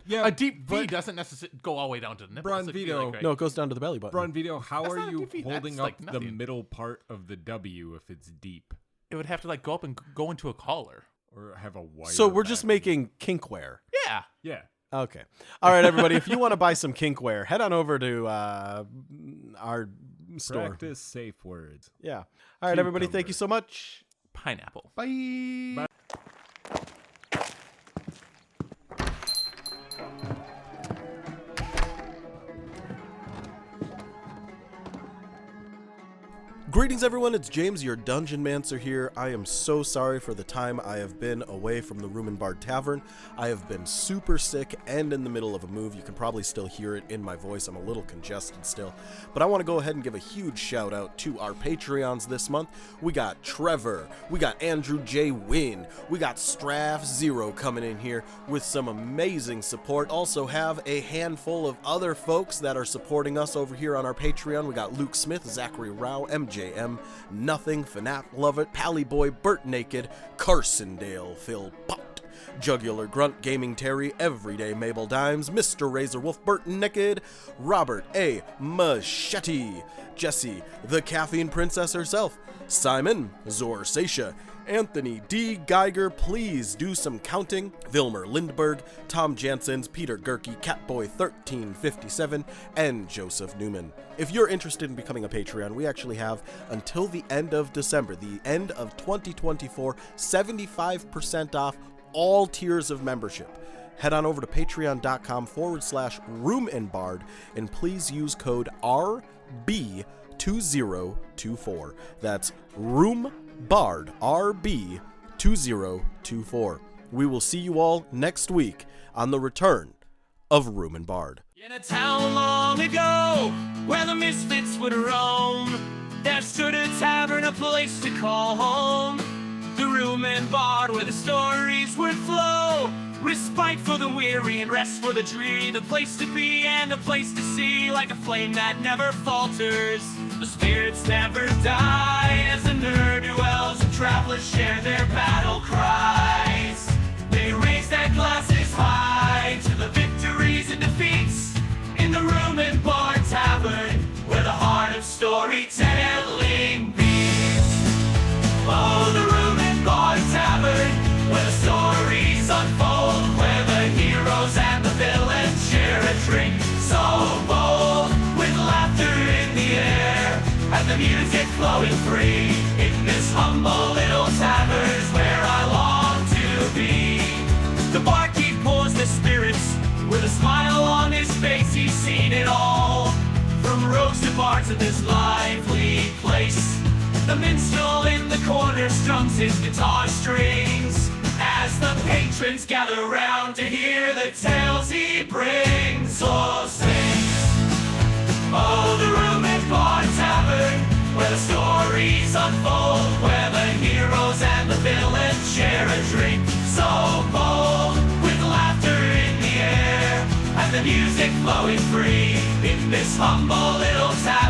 Yeah, A deep V but doesn't necessarily go all the way down to the nipple. Bron It'd be Vito- like No, it goes down to the belly button. Bron Vito, how That's are not a you deep V, holding that's up like the nothing. middle part of the W if it's deep? it would have to like go up and go into a collar. Or have a wire? So we're just back? making kinkware. Yeah. Yeah. Okay. All right, everybody. If you want to buy some kinkware, head on over to our store. Practice safe words. Yeah. All right, everybody. Thank you so much. Pineapple. Bye. Greetings, everyone. It's James, your Dungeon Mancer here. I am so sorry for the time I have been away from the Room and Bard Tavern. I have been super sick and in the middle of a move. You can probably still hear it in my voice. I'm a little congested still. But I want to go ahead and give a huge shout out to our Patreons this month. We got Trevor. We got Andrew J. Wynn. We got Straff Zero coming in here with some amazing support. Also have a handful of other folks that are supporting us over here on our Patreon. We got Luke Smith, Zachary Rao, MJM, Nothing, Fanap Lovett, Pally Boy, Burt Naked, Carsondale, Phil Pot, Jugular Grunt, Gaming Terry, Everyday Mabel Dimes, Mr. Razor Wolf, Burton Naked, Robert A. Machete, Jesse, the Caffeine Princess herself, Simon, Zor Sasha, Anthony D. Geiger, please do some counting, Vilmer Lindberg, Tom Janssens, Peter Gerke, Catboy1357, and Joseph Newman. If you're interested in becoming a Patreon, we actually have until the end of December, the end of 2024, 75% off all tiers of membership. Head on over to patreon.com/roomandbard and please use code RB2024. That's RoomBard, RB2024. We will see you all next week on the return of Room and Bard. In a town long ago, where the misfits would roam, there stood a tavern, a place to call home. The Room and Bard, where the stories would flow. Respite for the weary and rest for the dreary. The place to be and a place to see, like a flame that never falters. The spirits never die as the nerd dwells, and travelers share their battle cries. They raise their glasses high to the victories and defeats in the Room and Bard Tavern, where the heart of storytelling beats. Oh, the Room and Bard Tavern, where the stories unfold, where the heroes and the villains share a drink so bold, with laughter in the air and the music flowing free. In this humble little tavern's where I long to be. The barkeep pours the spirits with a smile on his face. He's seen it all, from rogues to bards of this lively place. The minstrel in the corner strums his guitar strings as the patrons gather round to hear the tales he brings. So sing, oh, the Room and Bard Tavern, where the stories unfold, where the heroes and the villains share a drink so bold, with laughter in the air and the music flowing free. In this humble little town